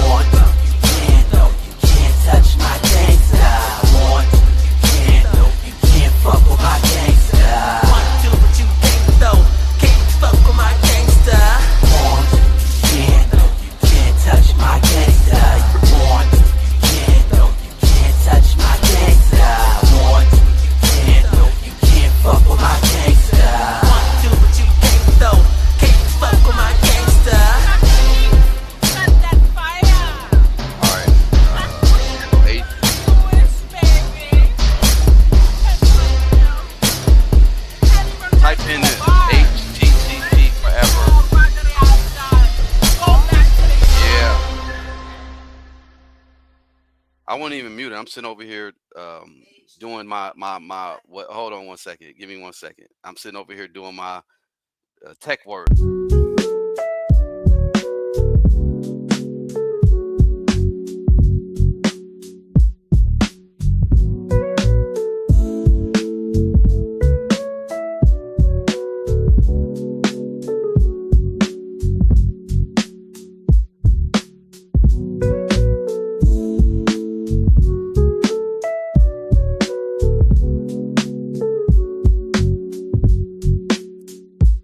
Want, you can't, no, you can't touch my gangsta. Want, you can't, no, you can't fuck with my gangsta. Want to, but you can't though. Can't fuck with my gangsta. Want, you can't, no, you can't touch my gangsta. Want, you can't, no, you can't touch my gangsta. Want, you can't, no, you can't fuck with my gangsta. Want to, but you can't though. Can't fuck with my gangsta. Type in it, HTTP forever. Yeah. I won't even mute it. I'm sitting over here doing my what? Hold on one second. Give me 1 second. I'm sitting over here doing my tech word.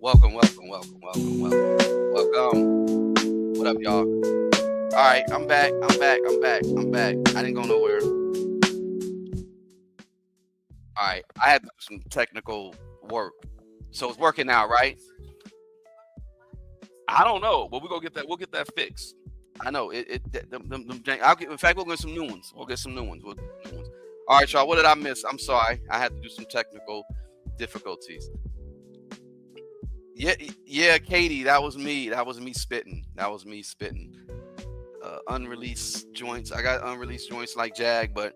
Welcome. What up, y'all? All right, I'm back. I didn't go nowhere. All right, I had to do some technical work, so it's working now, right? I don't know, but we'll get that fixed. I know in fact, we'll get some new ones. We'll get some new ones. All right, y'all. What did I miss? I'm sorry. I had to do some technical difficulties. Yeah, Katie, that was me spitting. Unreleased joints. I got unreleased joints like Jag, but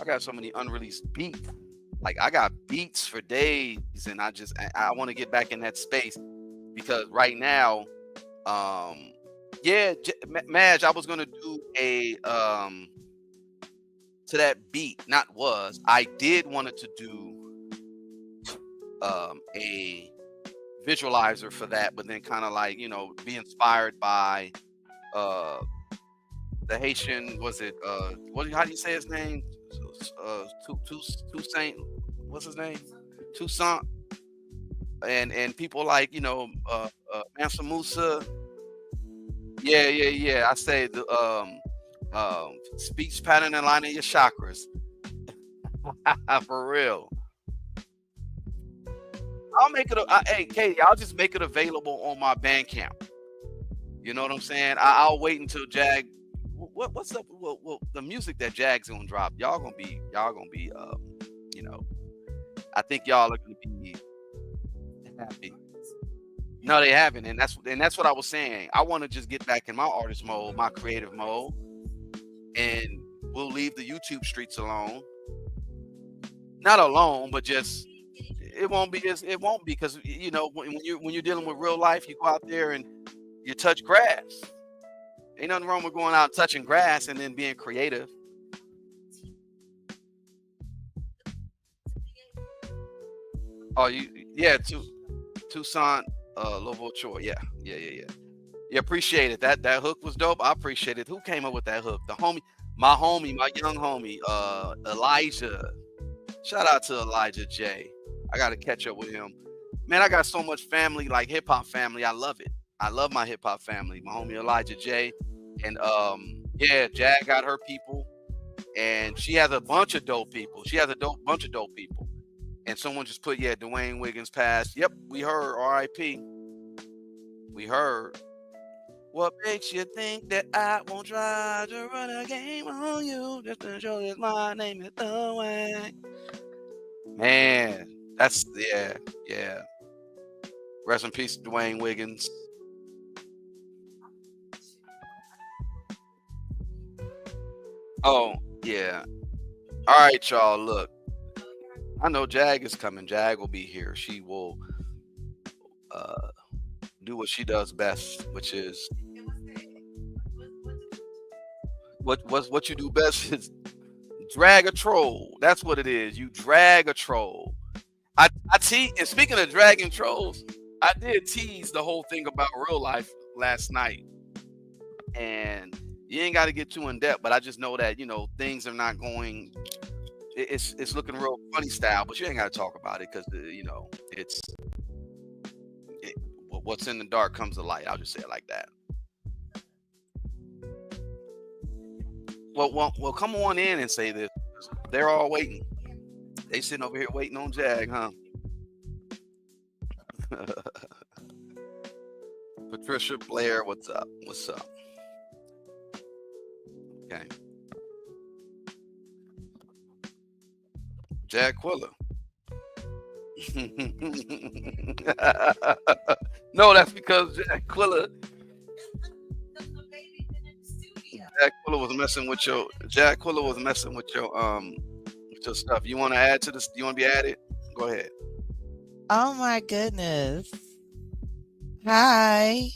I got so many unreleased beats. Like I got beats for days, and I want to get back in that space because right now, Madge, I was gonna do a to that beat. I did wanted to do a visualizer for that, but then kind of like, be inspired by the Haitian, how do you say his name? Toussaint, what's his name? Toussaint, and people like, Mansa Musa. Yeah. I say the speech pattern and line of your chakras. For real. I'll make it. Hey, Katie, I'll just make it available on my Bandcamp. You know what I'm saying? I'll wait until Jag. What's up? Well, the music that Jag's gonna drop, y'all gonna be. I think y'all are gonna be happy. No, they haven't, and that's what I was saying. I want to just get back in my artist mode, my creative mode, and we'll leave the YouTube streets alone. Not alone, but just. It won't be because when you're dealing with real life, you go out there and you touch grass. Ain't nothing wrong with going out touching grass and then being creative. Oh, Toussaint Louverture. Yeah. Appreciate it. That hook was dope. I appreciate it. Who came up with that hook? My young homie, Elijah. Shout out to Elijah J. I got to catch up with him. Man, I got so much family, like hip-hop family. I love it. I love my hip-hop family. My homie Elijah J. And, Jag got her people. And she has a bunch of dope people. And someone just put, yeah, Dwayne Wiggins passed. Yep, we heard. R.I.P. We heard. What makes you think that I won't try to run a game on you just to show that my name is Dwayne? Man, that's yeah. Rest in peace, Dwayne Wiggins. Oh yeah. All right, y'all. Look, I know Jag is coming. Jag will be here. She will do what she does best, which is what you do best is drag a troll. That's what it is. You drag a troll. I tease, and speaking of dragging trolls, I did tease the whole thing about real life last night, and you ain't got to get too in depth, but I just know that things are not going. It's looking real funny style, but you ain't got to talk about it because it's what's in the dark comes to light. I'll just say it like that. Well, come on in and say this. They're all waiting. They sitting over here waiting on Jag, huh? Patricia Blair, what's up? What's up? Okay. Jaguar. No, that's because Jaguar was messing with your stuff. You want to add to this? You want to be added? Go ahead. Oh my goodness. Hi.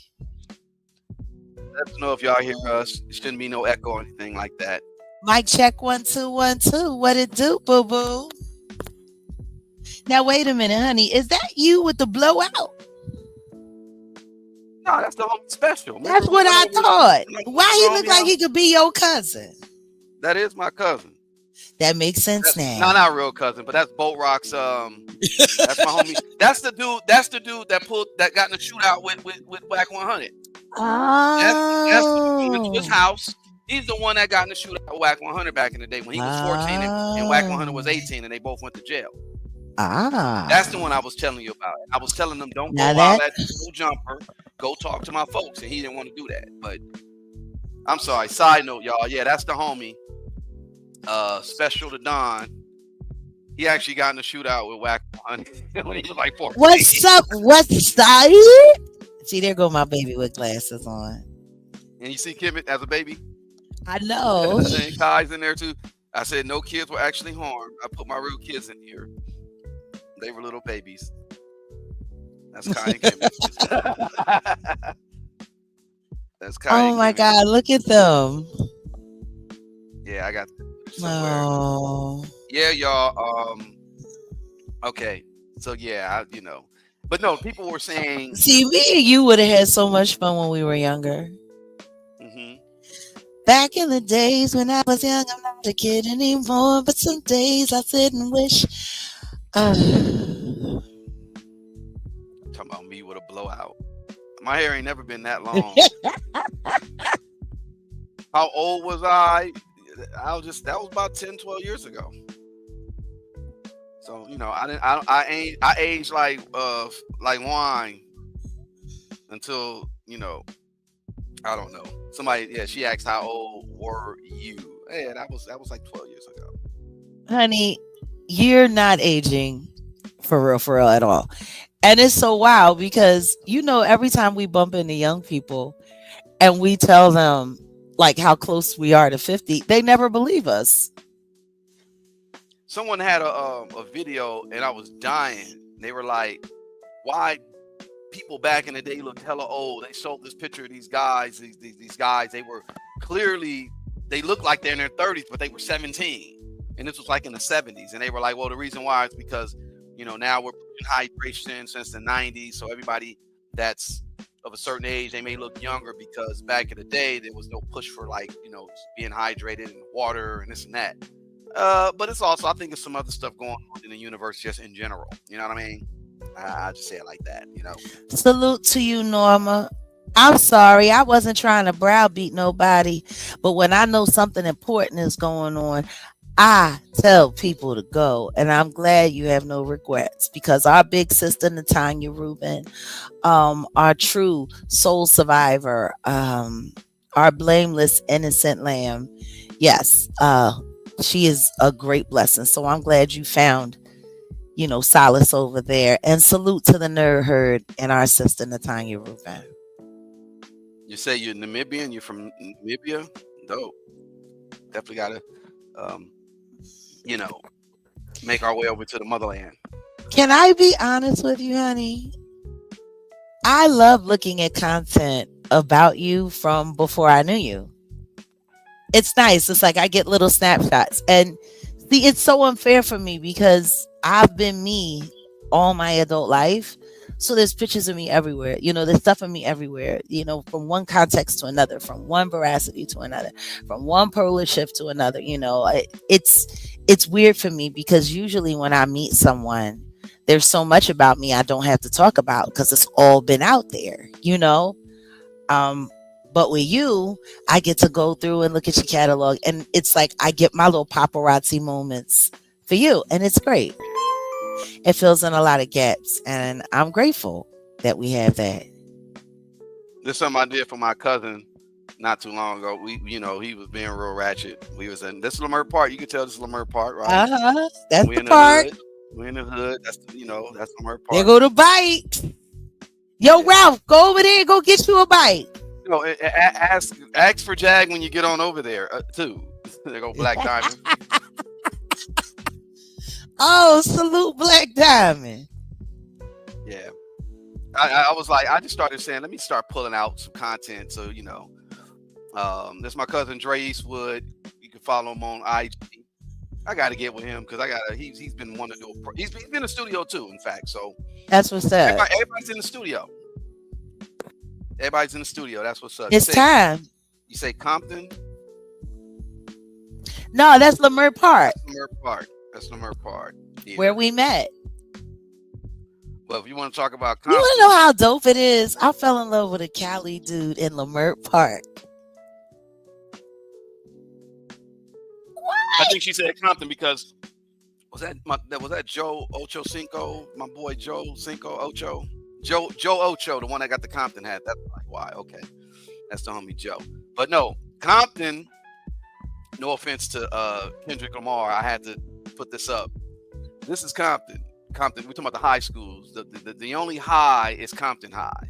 Let us know if y'all hear us. It shouldn't be no echo or anything like that. Mic check 1 2 1 2. What it do, boo boo? Now wait a minute, honey. Is that you with the blowout? No, that's the whole special. That's what I thought. Why he look like he could be your cousin? That is my cousin. That makes sense now. No, not real cousin, but that's Boat Rock's. That's my homie. That's the dude that got in the shootout with Whack 100. Oh. That's his house. He's the one that got in the shootout with Whack 100 back in the day when he was 14 and Whack 100 was 18 and they both went to jail. That's the one I was telling you about. I was telling them, don't go out at no jumper. Go talk to my folks, and he didn't want to do that. But I'm sorry. Side note, y'all. Yeah, that's the homie. Special to Don. He actually got in the shootout with Whack 100 when he was like 14. What's up? What's up? See, there go my baby with glasses on. And you see Kim as a baby? I know. And Kai's in there too. I said no kids were actually harmed. I put my real kids in here. They were little babies. That's Kai and Kim. That's Kai. Oh my God! Look at them. Yeah, I got somewhere. Oh. Yeah, y'all. Okay. So yeah, but no, people were saying. See, me and you would have had so much fun when we were younger. Mm-hmm. Back in the days when I was young, I'm not a kid anymore. But some days I sit and wish. Talking about me with a blowout. My hair ain't never been that long. How old was I? That was about 10, 12 years ago. So, I aged like wine until, I don't know. Somebody, she asked how old were you? Yeah, that was like 12 years ago. Honey, you're not aging for real at all. And it's so wild because, every time we bump into young people and we tell them like how close we are to 50, they never believe us. Someone had a video and I was dying. They were like, why people back in the day looked hella old? They showed this picture of these guys, these guys, they looked like they're in their 30s, but they were 17. And this was like in the 70s. And they were like, well, the reason why is because, now we're in hydration since the 90s. So everybody that's of a certain age, they may look younger because back in the day, there was no push for being hydrated and water and this and that. But it's also, I think it's some other stuff going on in the universe just in general. You know what I mean? I just say it like that, Salute to you, Norma. I'm sorry. I wasn't trying to browbeat nobody. But when I know something important is going on, I tell people to go, and I'm glad you have no regrets because our big sister Natanya Rubin, our true soul survivor, our blameless innocent lamb, yes, she is a great blessing. So I'm glad you found, solace over there. And salute to the nerd herd and our sister Natanya Rubin. You say you're Namibian? You're from Namibia? Dope. Definitely gotta, make our way over to the motherland. Can I be honest with you, honey? I love looking at content about you from before I knew you. It's nice. It's like I get little snapshots. And see, it's so unfair for me because I've been me all my adult life. So there's pictures of me everywhere. There's stuff of me everywhere, from one context to another, from one veracity to another, from one polar shift to another. It's weird for me because usually when I meet someone, there's so much about me I don't have to talk about because it's all been out there, but with you, I get to go through and look at your catalog, and it's like I get my little paparazzi moments for you, and it's great. It fills in a lot of gaps, and I'm grateful that we have that. This is something I did for my cousin not too long ago. He was being real ratchet. We was in this Lamert Park. You can tell this is Lamert Park, right? That's we the in park. Hood. We in the hood. That's that's Lamert Park. There go the bike. Yo, Ralph, go over there and go get you a bike. Ask for Jag when you get on over there too. There go Black Diamond. Oh, salute Black Diamond. Yeah. I was like, I just started saying, let me start pulling out some content. So, this is my cousin Dre Eastwood. You can follow him on IG. I got to get with him because he's been wanting to do he's been in the studio too, in fact. So that's what's up. Everybody's in the studio. Everybody's in the studio. That's what's up. It's time. You say Compton? No, that's Lamert Park. That's Lamert Park. Yeah. Where we met. Well, if you want to talk about Compton, you want to know how dope it is? I fell in love with a Cali dude in Lamert Park. What? I think she said Compton because was that Joe Ocho Cinco? My boy Joe Cinco Ocho. Joe Ocho, the one that got the Compton hat. That's like why. Okay, that's the homie Joe. But no, Compton. No offense to Kendrick Lamar, I had to put this up. This is Compton. Compton. We're talking about the high schools. The only high is Compton High.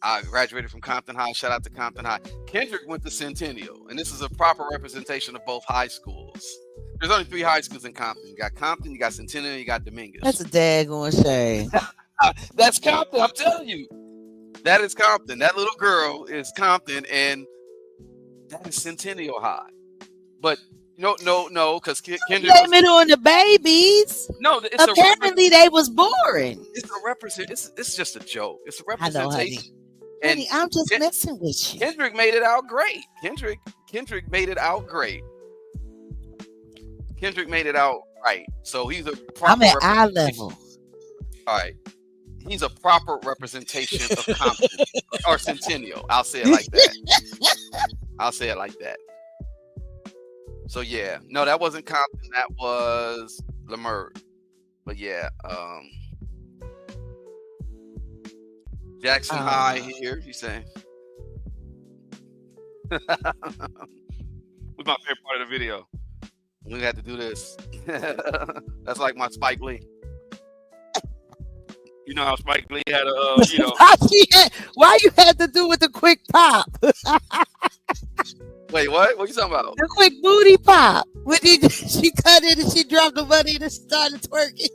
I graduated from Compton High. Shout out to Compton High. Kendrick went to Centennial, and this is a proper representation of both high schools. There's only 3 high schools in Compton. You got Compton, you got Centennial, you got Dominguez. That's a daggone shame. That's Compton. I'm telling you, that is Compton. That little girl is Compton, and that is Centennial High. But no, because Kendrick blame it on the babies. No, apparently they was boring. It's a represent. It's just a joke. It's a representation. I know, honey, I'm just messing with you. Kendrick made it out great. Kendrick made it out great. Kendrick made it out right. So he's a proper. I'm at eye level. All right. He's a proper representation of Compton or Centennial. I'll say it like that. So yeah, no, that wasn't Compton. That was Lamert. But yeah, Jackson High here. You saying? What's my favorite part of the video? We had to do this. That's like my Spike Lee. You know how Spike Lee had a, Why you had to do with the quick pop? Wait, what? What are you talking about? The quick booty pop. When she cut it and she dropped the money and started twerking.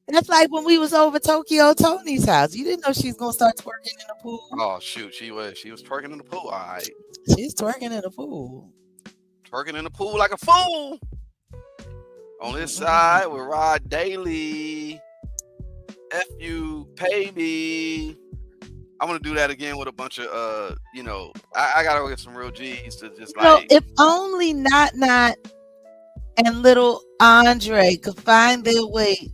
That's like when we was over Tokyo Tony's house. You didn't know she was gonna start twerking in the pool. Oh shoot, she was twerking in the pool. All right. She's twerking in the pool. Twerking in the pool like a fool. On this side with Rod Daly. F you, pay me. I'm gonna do that again with a bunch of I gotta go get some real G's to just if only Not and little Andre could find their way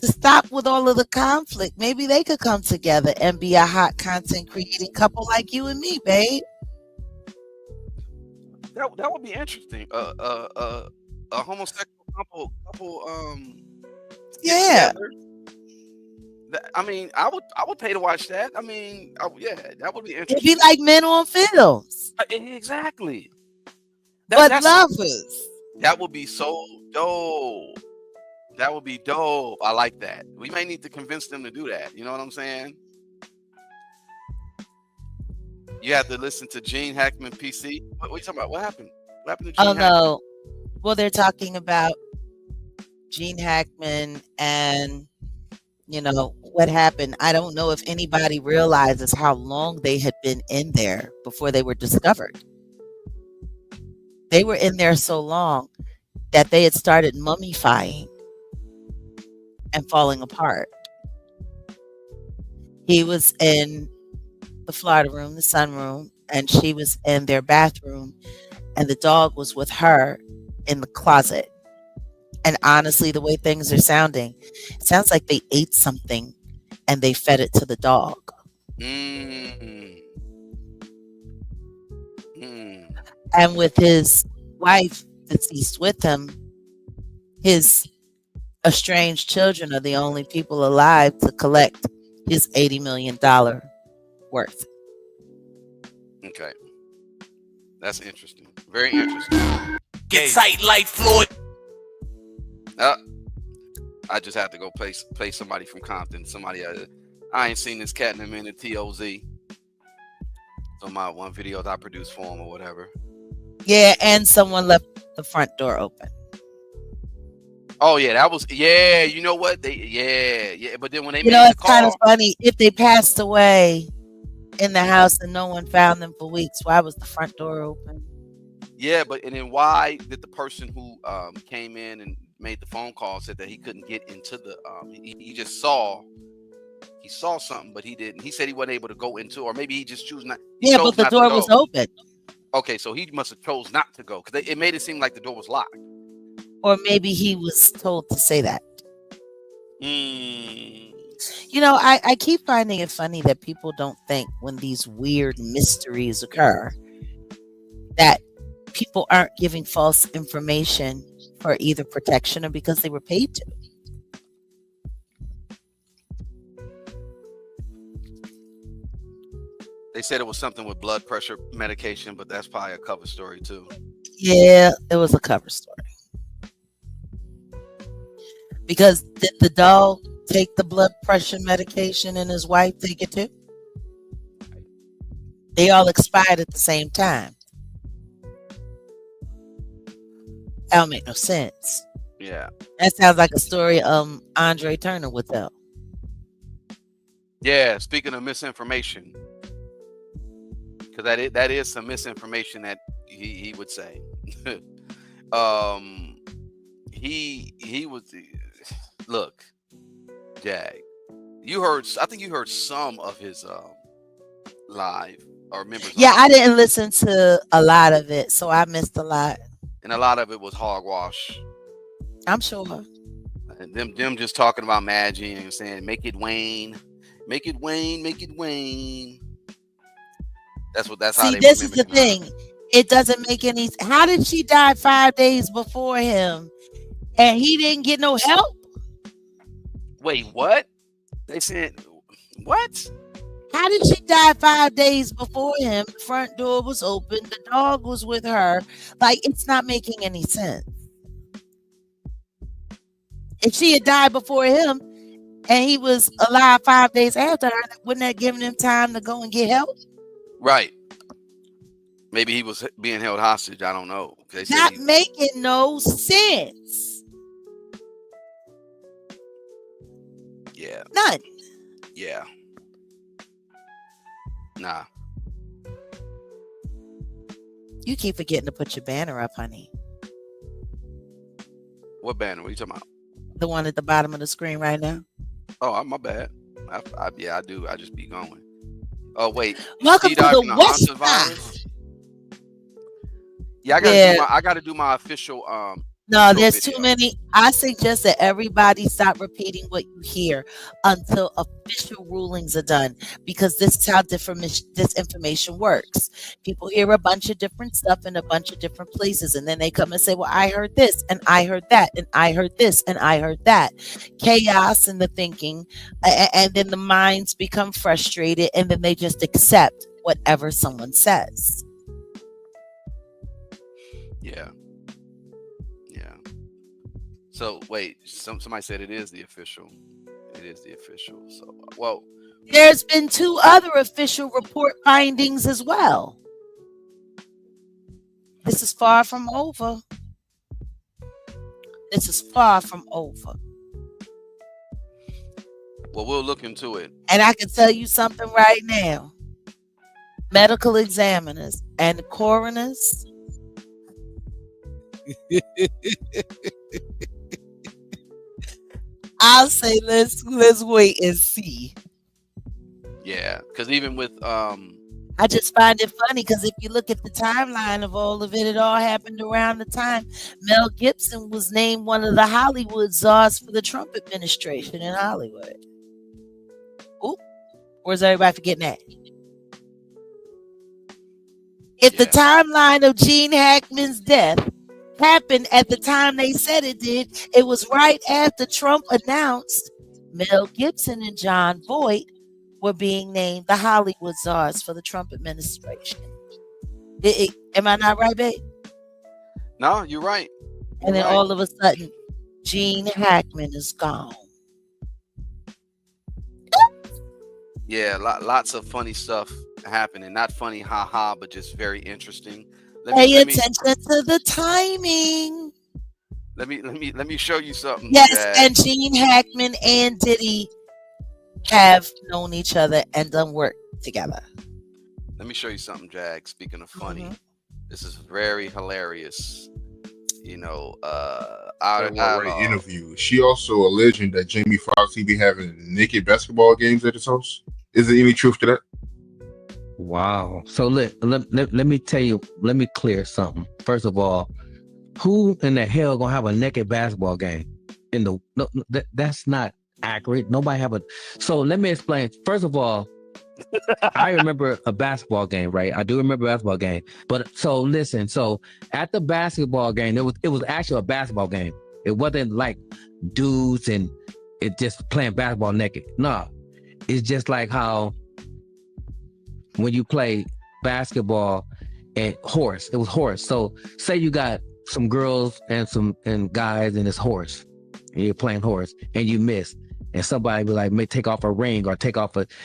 to stop with all of the conflict. Maybe they could come together and be a hot content creating couple like you and me, babe. that would be interesting. A homosexual couple get Yeah. together. I mean, I would pay to watch that. I mean, yeah, that would be It'd interesting. be like Men on Films, Exactly. but That's lovers. that would be so dope. That would be dope. I like that. We may need to convince them to do that. You know what I'm saying? You have to listen to Gene Hackman PC. What are you talking about? What happened? What happened to Oh Gene Hackman? no. Well, they're talking about Gene Hackman and what happened. I don't know if anybody realizes how long they had been in there before they were discovered. They were in there so long that they had started mummifying and falling apart. He was in the Florida room, the sunroom, and she was in their bathroom, and the dog was with her in the closet. And honestly, the way things are sounding, it sounds like they ate something and they fed it to the dog. And with his wife deceased with him, his estranged children are the only people alive to collect his $80 million worth. Okay. That's interesting. Very interesting. Get tight like Floyd. I just have to go play somebody from Compton. Somebody I ain't seen this cat in a minute. TOZ. So my one video that I produced for him or whatever. Yeah, and someone left the front door open. Oh yeah, that was You know what? But then when they it's kind of funny if they passed away in the house and no one found them for weeks. Why was the front door open? Yeah, and then why did the person who came in and made the phone call said that he couldn't get into the he just saw something, but he didn't. He said he wasn't able to go into, or maybe he just chose not. Yeah, but the door was open. Okay, so he must have chose not to go because it made it seem like the door was locked. Or maybe he was told to say that. I keep finding it funny that people don't think when these weird mysteries occur that people aren't giving false information for either protection or because they were paid to. They said it was something with blood pressure medication, but that's probably a cover story too. Yeah, it was a cover story. Because did the dog take the blood pressure medication and his wife take it too? They all expired at the same time. That don't make no sense. Yeah. That sounds like a story Andre Turner would tell. Yeah, speaking of misinformation, because that is some misinformation that he would say. He was look, Jag. I think you heard some of his live or members. Yeah, I didn't listen to a lot of it, so I missed a lot. And a lot of it was hogwash. I'm sure. And them just talking about magic and saying, make it wane, make it wane, make it wane. That's how they. See, this is the thing. It doesn't make any. How did she die 5 days before him, and he didn't get no help? Wait, what? They said what? How did she die 5 days before him? The front door was open. The dog was with her. Like, it's not making any sense. If she had died before him and he was alive 5 days after her, wouldn't that give him time to go and get help? Right. Maybe he was being held hostage. I don't know. They said Not making no sense. Yeah. None. Yeah. Nah. You keep forgetting to put your banner up, honey. What banner? What are you talking about? The one at the bottom of the screen right now. Oh, my bad. I do. I just be going. Oh, wait. Welcome to the West Side. Yeah, I gotta do my official No, to a there's too video. many. I suggest that everybody stop repeating what you hear until official rulings are done, because this is how disinformation works. People hear a bunch of different stuff in a bunch of different places, and then they come and say, "Well, I heard this, and I heard that, and I heard this, and I heard that." Chaos in the thinking, and then the minds become frustrated, and then they just accept whatever someone says. Yeah. So wait, somebody said it is the official. It is the official. So well, There's been 2 other official report findings as well. This is far from over. This is far from over. well, we'll look into it. And I can tell you something right now. Medical examiners and the coroners. I'll say let's wait and see. Yeah, because even with I just find it funny because if you look at the timeline of all of it, it all happened around the time Mel Gibson was named one of the Hollywood czars for the Trump administration in Hollywood. Oop, where's everybody forgetting that? If the timeline of Gene Hackman's death happened at the time they said it did, it was right after Trump announced Mel Gibson and John Voight were being named the Hollywood czars for the Trump administration. Am I not right, babe? No, you're right. And then all of a sudden, Gene Hackman is gone. Yeah, lots of funny stuff happening. Not funny, haha, but just very interesting. Pay attention to the timing. Let me show you something. Yes, Jack. and Gene Hackman and Diddy have known each other and done work together. Let me show you something, Jag. Speaking of funny, this is very hilarious. You know, interview. She also alleging that Jamie Foxx be having naked basketball games at his house. Is there any truth to that? Wow. So let me tell you, let me clear something. First of all, who in the hell gonna have a naked basketball game? That's not accurate. Nobody have a. So let me explain. First of all, I remember a basketball game, right? I do remember a basketball game. But so listen, so at the basketball game, it was actually a basketball game. It wasn't like dudes and it just playing basketball naked. No, it's just like how when you play basketball and horse, it was horse. So say you got some girls and guys and it's horse, and you're playing horse and you miss, and somebody be like, may take off a ring or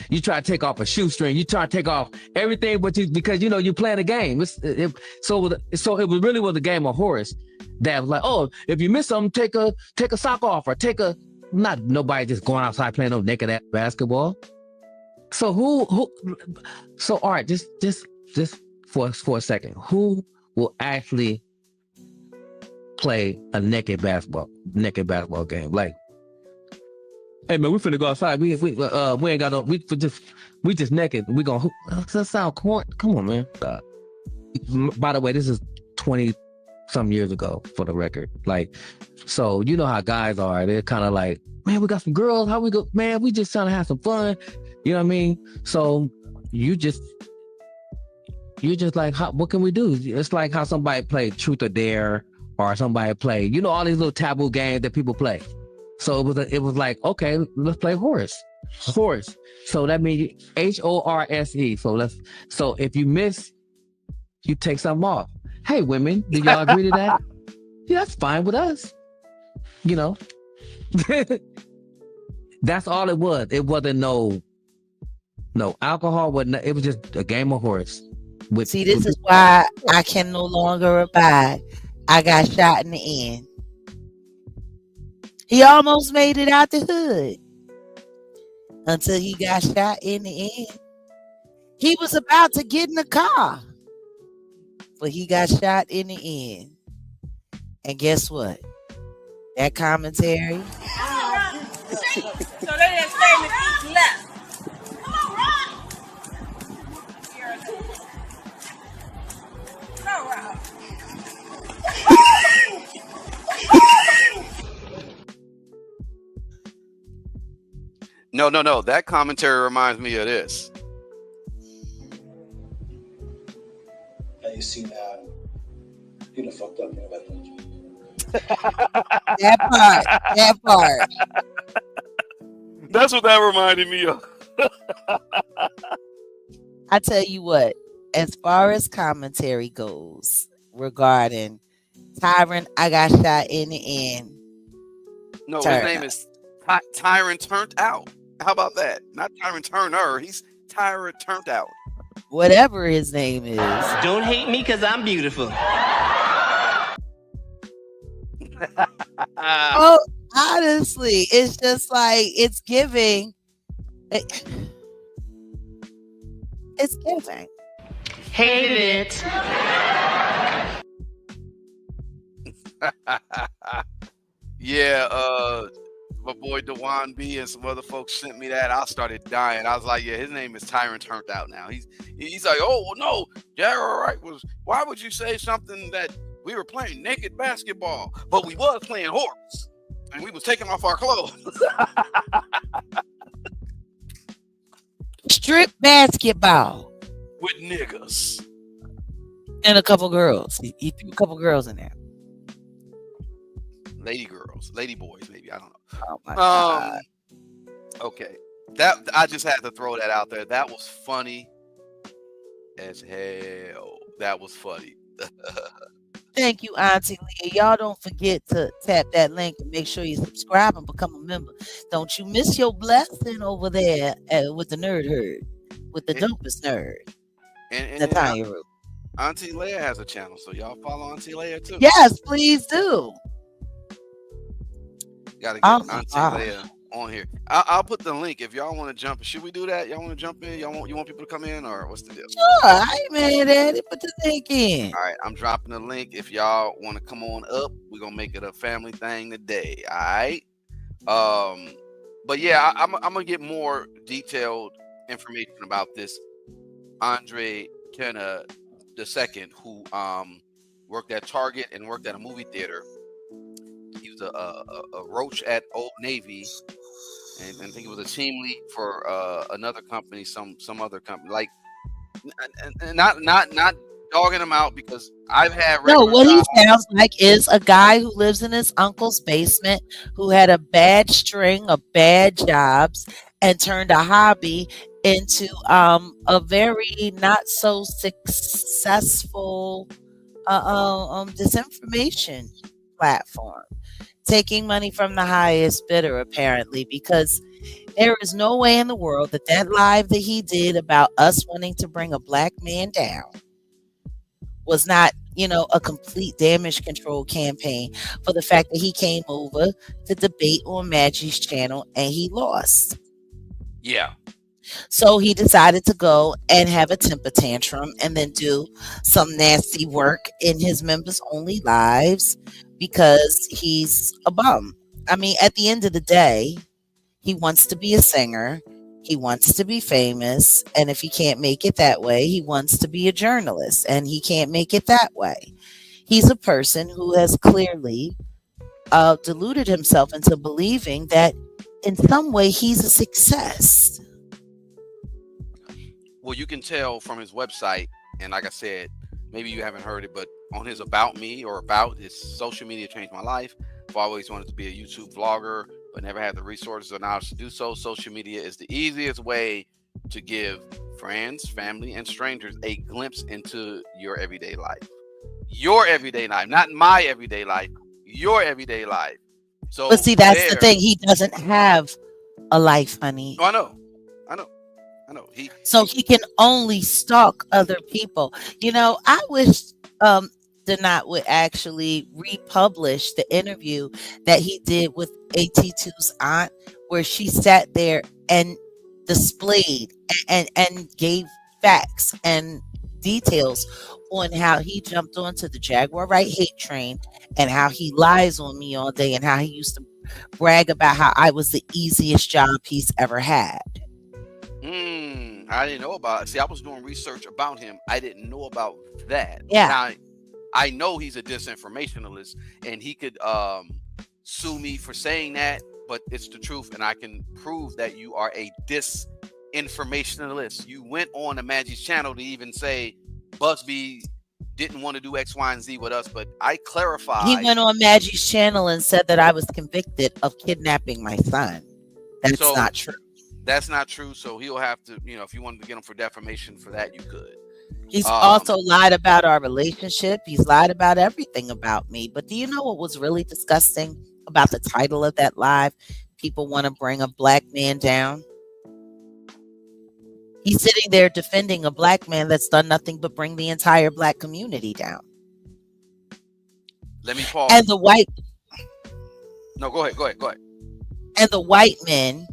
you try to take off a shoestring, you try to take off everything, but because you playing a game. So it really was a game of horse that was like, oh, if you miss something, take a sock off or not nobody just going outside playing no naked ass basketball. So so all right, just for a second, who will actually play a naked basketball game? Like, hey man, we finna go outside. We ain't got no. We just naked. We gonna. That sound corny. Come on, man. By the way, this is 20 some years ago, for the record. Like, so you know how guys are. They're kind of like, man, we got some girls. How we go, man? We just trying to have some fun. You know what I mean? So you just like, what can we do? It's like how somebody played Truth or Dare, or somebody play, all these little taboo games that people play. So it was like, okay, let's play horse. So that means HORSE. So if you miss, you take something off. Hey, women, do y'all agree to that? Yeah, that's fine with us. That's all it was. It wasn't no alcohol. It was just a game of horse. See, this is why I can no longer abide. I got shot in the end. He almost made it out the hood until he got shot in the end. He was about to get in the car, but he got shot in the end. And guess what? That commentary. So they didn't say anything left. Come on, Rob. Come on, Rob. No. That commentary reminds me of this. And you see now, you done fucked up, you know that, don't you? That part. That's what that reminded me of. I tell you what, as far as commentary goes regarding Tyron, I got shot in the end. No, Turn. his name is Tyron Turned Out. How about that? Not Tyron Turner. He's Tyron Turned Out. Whatever his name is. Don't hate me because I'm beautiful. Oh, honestly, it's just like it's giving. It's giving. Hated it. Yeah, my boy Dewan B and some other folks sent me that. I started dying. I was like, yeah, his name is Tyron Turned Out now. He's like, oh well, no, Jaguar right was. Why would you say something that we were playing naked basketball, but we was playing horse and we was taking off our clothes? Strip basketball With niggas and a couple girls. He threw a couple girls in there. lady girls, lady boys, maybe, I don't know. Oh my God. Okay, that I just had to throw that out there. That was funny as hell. That was funny. Thank you, Auntie Leah. Y'all don't forget to tap that link and make sure you subscribe and become a member. Don't you miss your blessing over there with the nerd herd, with the dopest nerd, And Natanya Root. Auntie Leia has a channel, so y'all follow Auntie Leia too. Yes, please do. Gotta get Oh, Auntie wow. Leia on here. I'll put the link if y'all want to jump. Should we do that? Y'all want to jump in? You want people to come in, or what's the deal? Sure, I ain't mad at it. Put the link in. All right, I'm dropping the link. If y'all want to come on up, we're gonna make it a family thing today. All right. But yeah, I'm gonna get more detailed information about this Andre Kenna II, who worked at Target and worked at a movie theater. He was a roach at Old Navy, and I think it was a team lead for another company, some other company. Like, not dogging him out because I've had No, regular what he jobs. sounds like is a guy who lives in his uncle's basement who had a bad string of bad jobs and turned a hobby into a very not so successful disinformation platform, taking money from the highest bidder apparently, because there is no way in the world that live that he did about us wanting to bring a black man down was not, a complete damage control campaign for the fact that he came over to debate on Maggie's channel and he lost. Yeah. So he decided to go and have a temper tantrum and then do some nasty work in his members only lives because he's a bum. I mean, at the end of the day, he wants to be a singer. He wants to be famous. And if he can't make it that way, he wants to be a journalist and he can't make it that way. He's a person who has clearly deluded himself into believing that in some way he's a success. Well, you can tell from his website, and like I said, maybe you haven't heard it, but on his About Me or about his social media changed my life. I've always wanted to be a YouTube vlogger, but never had the resources or knowledge to do so. Social media is the easiest way to give friends, family, and strangers a glimpse into your everyday life. Your everyday life, not my everyday life, your everyday life. So, but see, that's the thing. He doesn't have a life, honey. Oh, I know. So he can only stalk other people. I wish Denat would actually republish the interview that he did with AT2's aunt, where she sat there and displayed and gave facts and details on how he jumped onto the Jaguar right hate train and how he lies on me all day and how he used to brag about how I was the easiest job he's ever had. I didn't know about it. See, I was doing research about him. I didn't know about that. Yeah. Now, I know he's a disinformationalist and he could sue me for saying that, but it's the truth, and I can prove that you are a disinformationalist. You went on the Maggie's channel to even say Busby didn't want to do X, Y, and Z with us, but I He clarified. went on Maggie's channel and said that I was convicted of kidnapping my son. That's So not true. that's not true. So he'll have to, if you wanted to get him for defamation for that, you could. He's also lied about our relationship. He's lied about everything about me. But do you know what was really disgusting about the title of that live? People want to bring a black man down. He's sitting there defending a black man that's done nothing but bring the entire black community down. Let me pause. And the white No, go ahead. and the white men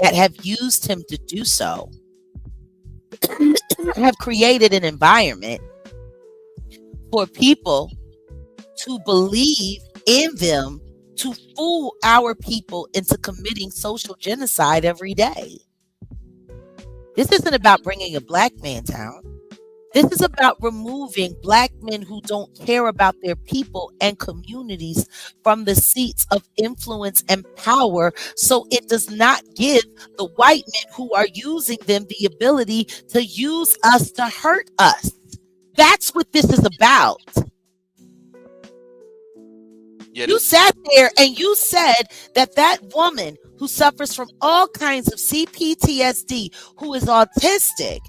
that have used him to do so have created an environment for people to believe in them to fool our people into committing social genocide every day. This isn't about bringing a black man down. This is about removing black men who don't care about their people and communities from the seats of influence and power, so it does not give the white men who are using them the ability to use us to hurt us. That's what this is about. You sat there and you said that woman who suffers from all kinds of CPTSD, who is autistic,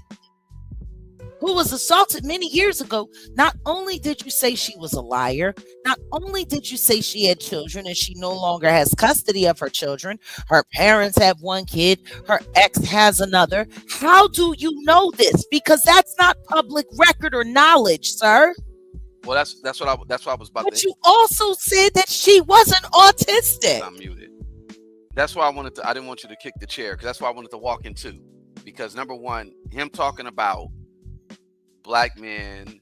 who was assaulted many years ago, not only did you say she was a liar, not only did you say she had children and she no longer has custody of her children, her parents have one kid, her ex has another. How do you know this? Because that's not public record or knowledge, sir. Well, that's what I was about But to. you also said that she wasn't autistic. I'm muted. That's why I didn't want you to kick the chair, because that's why I wanted to walk into. Because number one, him talking about black men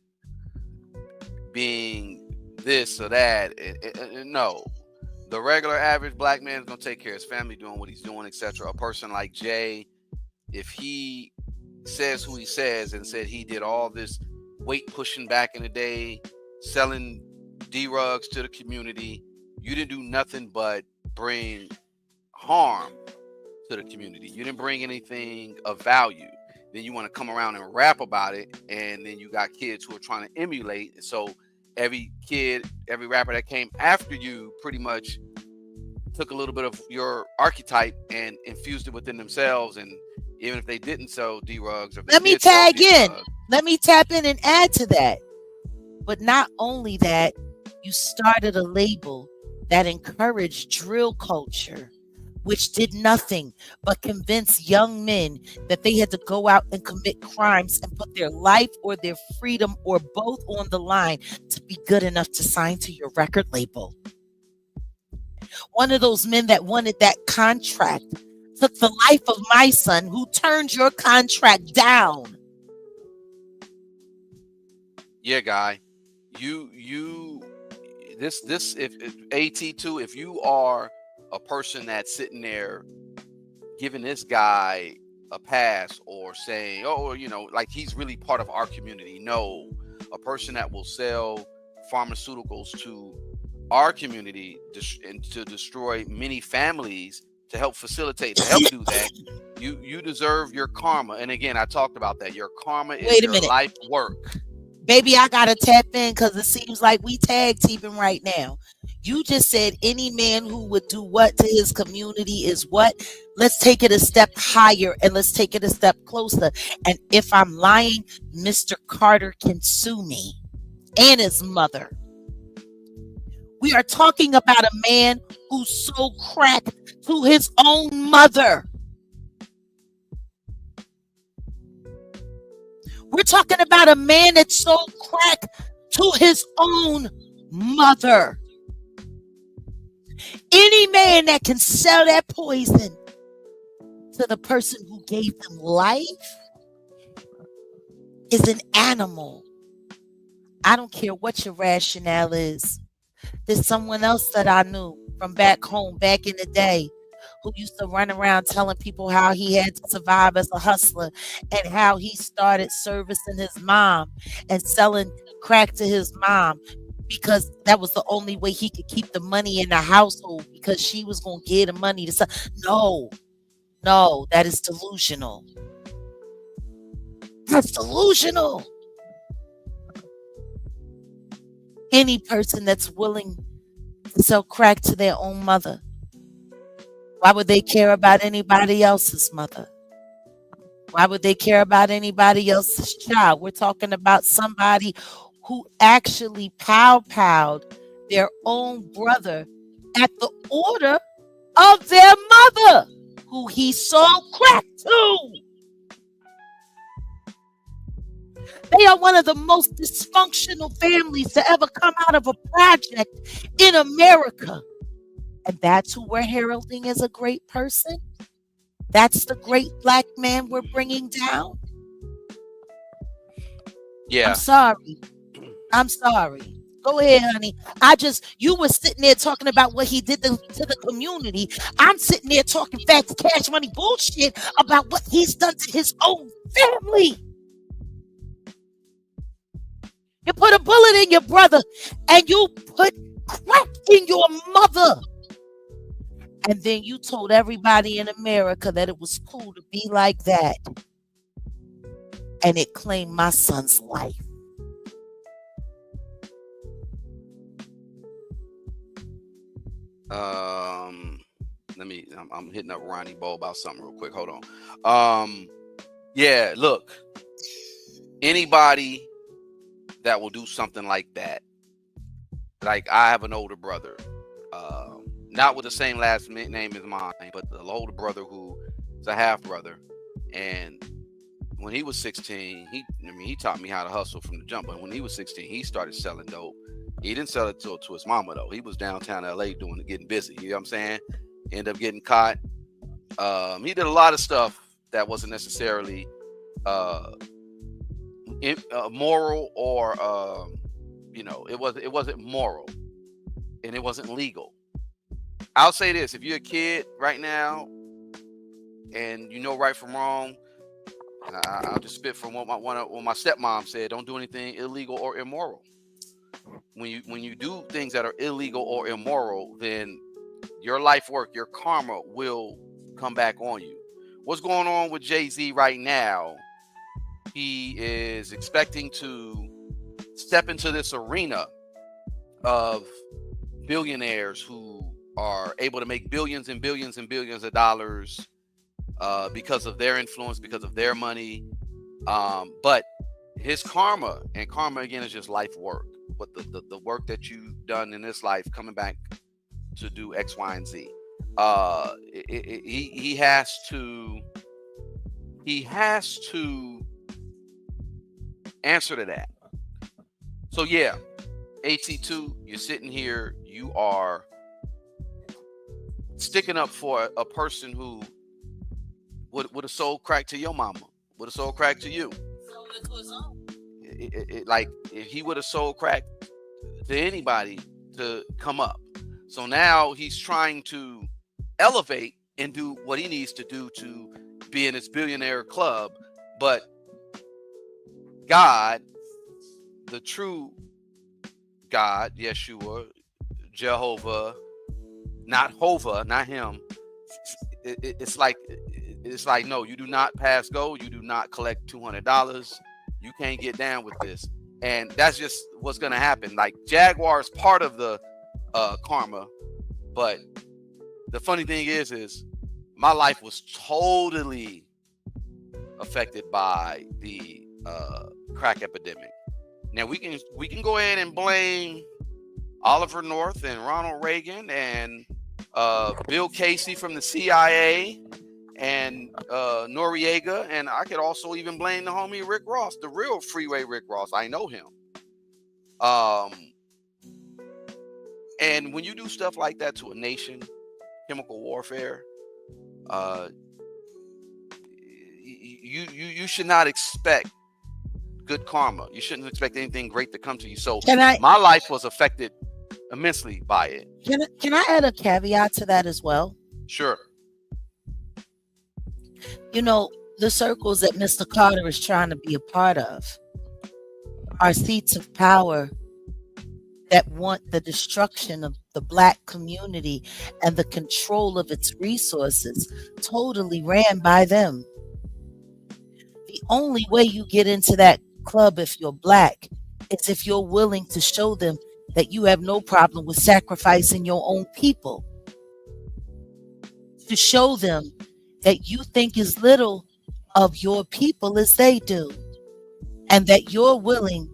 being this or that, no. The regular average black man is going to take care of his family, doing what he's doing, etc. A person like Jay, if he says who he says and said he did all this weight pushing back in the day, selling D-rugs to the community, you didn't do nothing but bring harm to the community. You didn't bring anything of value. Then you want to come around and rap about it, and then you got kids who are trying to emulate. So every rapper that came after you pretty much took a little bit of your archetype and infused it within themselves. And even if they didn't sell D-rugs, let me tag in. Let me tap in and add to that. But not only that, you started a label that encouraged drill culture, which did nothing but convince young men that they had to go out and commit crimes and put their life or their freedom or both on the line to be good enough to sign to your record label. One of those men that wanted that contract took the life of my son, who turned your contract down. Yeah, guy. If AT2, if you are a person that's sitting there giving this guy a pass or saying, like he's really part of our community. No, a person that will sell pharmaceuticals to our community and to destroy many families to help do that, you deserve your karma. And again, I talked about that. Your karma is your life work. Baby, I gotta tap in because it seems like we tag teaming right now. You just said any man who would do what to his community is what? Let's take it a step higher and let's take it a step closer. And if I'm lying, Mr. Carter can sue me and his mother. We are talking about a man who sold crack to his own mother. We're talking about a man that sold crack to his own mother. Any man that can sell that poison to the person who gave them life is an animal. I don't care what your rationale is. There's someone else that I knew from back home, back in the day, who used to run around telling people how he had to survive as a hustler and how he started servicing his mom and selling crack to his mom. because that was the only way he could keep the money in the household because she was going to give the money to son. No, that is delusional. That's delusional. Any person that's willing to sell crack to their own mother, why would they care about anybody else's mother? Why would they care about anybody else's child? We're talking about somebody who actually pow-powed their own brother at the order of their mother, who he sold crack to. They are one of the most dysfunctional families to ever come out of a project in America. And that's who we're heralding as a great person? That's the great black man we're bringing down? Yeah. I'm sorry. Go ahead, honey. You were sitting there talking about what he did to the community. I'm sitting there talking facts, cash money bullshit about what he's done to his own family. You put a bullet in your brother and you put crack in your mother. And then you told everybody in America that it was cool to be like that. And it claimed my son's life. I'm hitting up Ronnie Bo about something real quick. Hold on. Yeah, look. Anybody that will do something like that. Like, I have an older brother. Not with the same last name as mine, but the older brother who is a half brother. And when he was 16, he taught me how to hustle from the jump. But when he was 16, he started selling dope. He didn't sell it to his mama, though. He was downtown LA getting busy. You know what I'm saying? Ended up getting caught. He did a lot of stuff that wasn't necessarily moral or it wasn't moral and it wasn't legal. I'll say this: if you're a kid right now and you know right from wrong, I'll just spit from what my stepmom said: don't do anything illegal or immoral. When you do things that are illegal or immoral, then your life work, your karma will come back on you. What's going on with Jay-Z right now? He is expecting to step into this arena of billionaires who are able to make billions and billions and billions of dollars because of their influence, because of their money. But his karma, and karma again is just life work. What the work that you've done in this life coming back to do X, Y, and Z. He has to answer to that. So yeah, AC2, you're sitting here, you are sticking up for a person who would have sold crack to your mama, would have sold crack to you. Like, if he would have sold crack to anybody to come up. So now he's trying to elevate and do what he needs to do to be in this billionaire club. But God, the true God, Yeshua, Jehovah, not Hova, not him. It's like, no, you do not pass go. You do not collect $200. You can't get down with this. And that's just what's going to happen. Like, Jaguar is part of the karma. But the funny thing is my life was totally affected by the crack epidemic. Now we can go ahead and blame Oliver North and Ronald Reagan and Bill Casey from the CIA and Noriega, and I could also even blame the homie Rick Ross, the real freeway Rick Ross. I know him. And when you do stuff like that to a nation, chemical warfare, you should not expect good karma. You shouldn't expect anything great to come to you. So my life was affected immensely by it. Can I add a caveat to that as well? Sure. You know, the circles that Mr. Carter is trying to be a part of are seats of power that want the destruction of the black community and the control of its resources totally ran by them. The only way you get into that club if you're black is if you're willing to show them that you have no problem with sacrificing your own people. To show them that you think as little of your people as they do, and that you're willing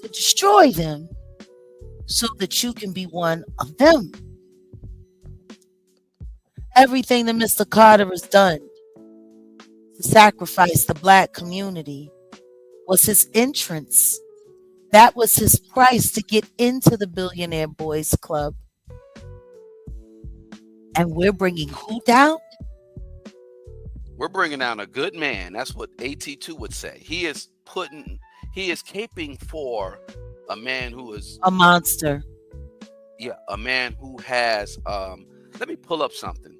to destroy them so that you can be one of them. Everything that Mr. Carter has done to sacrifice the black community was his entrance. That was his price to get into the Billionaire Boys Club. And we're bringing who down? We're bringing down a good man. That's what AT2 would say. He is caping for a man who is a monster. Yeah, a man who has let me pull up something.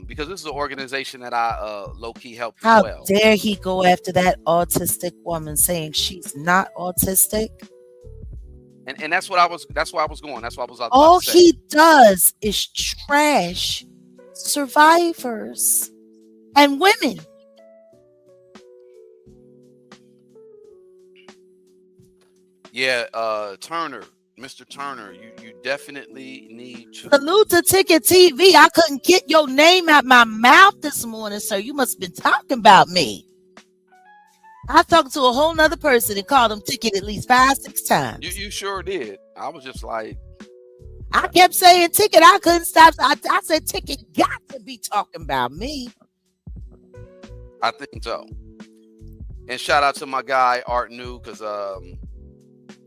Because this is an organization that I low-key helped How as well. dare he go after that autistic woman saying she's not autistic? And that's where I was going. That's what I was about All to say. he does is trash survivors and women. Yeah, Turner, Mr. Turner, you definitely need to Salute to Ticket TV. I couldn't get your name out my mouth this morning, sir. You must have been talking about me. I talked to a whole nother person and called him Ticket at least 5-6 times. You sure did. I was just like, I kept saying Ticket. I couldn't stop. I said Ticket got to be talking about me. I think so. And shout out to my guy Art New, because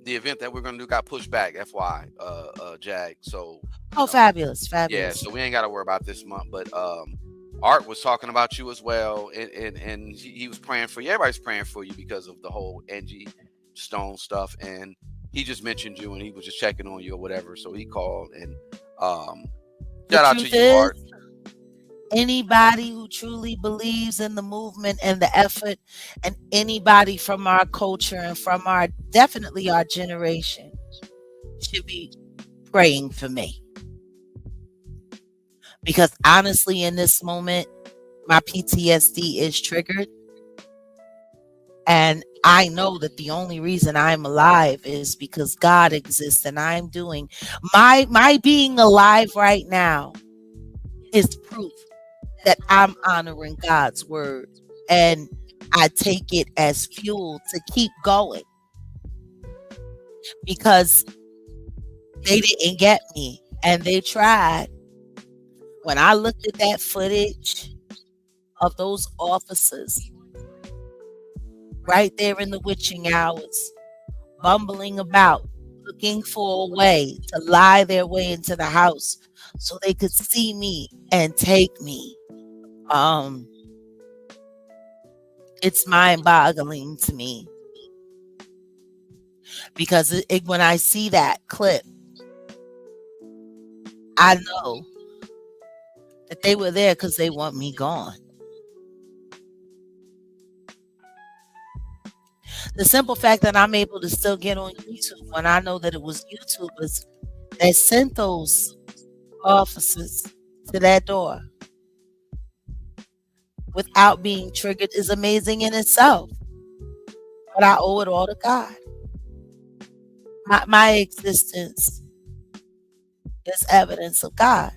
the event that we're gonna do got pushed back, FY, Jag. So fabulous. Yeah, so we ain't gotta worry about this month. But Art was talking about you as well, and he was praying for you. Everybody's praying for you because of the whole Angie Stone stuff, and he just mentioned you and he was just checking on you or whatever. So he called and shout out to you, Art. Anybody who truly believes in the movement and the effort, and anybody from our culture and from our definitely our generation should be praying for me. Because honestly, in this moment, my PTSD is triggered. And I know that the only reason I'm alive is because God exists, and I'm doing my being alive right now is proof that I'm honoring God's word, and I take it as fuel to keep going, because they didn't get me and they tried. When I looked at that footage of those officers right there in the witching hours, bumbling about, looking for a way to lie their way into the house so they could see me and take me. It's mind-boggling to me, because when I see that clip, I know that they were there because they want me gone. The simple fact that I'm able to still get on YouTube when I know that it was YouTubers that sent those officers to that door without being triggered is amazing in itself. But I owe it all to God. My existence is evidence of God.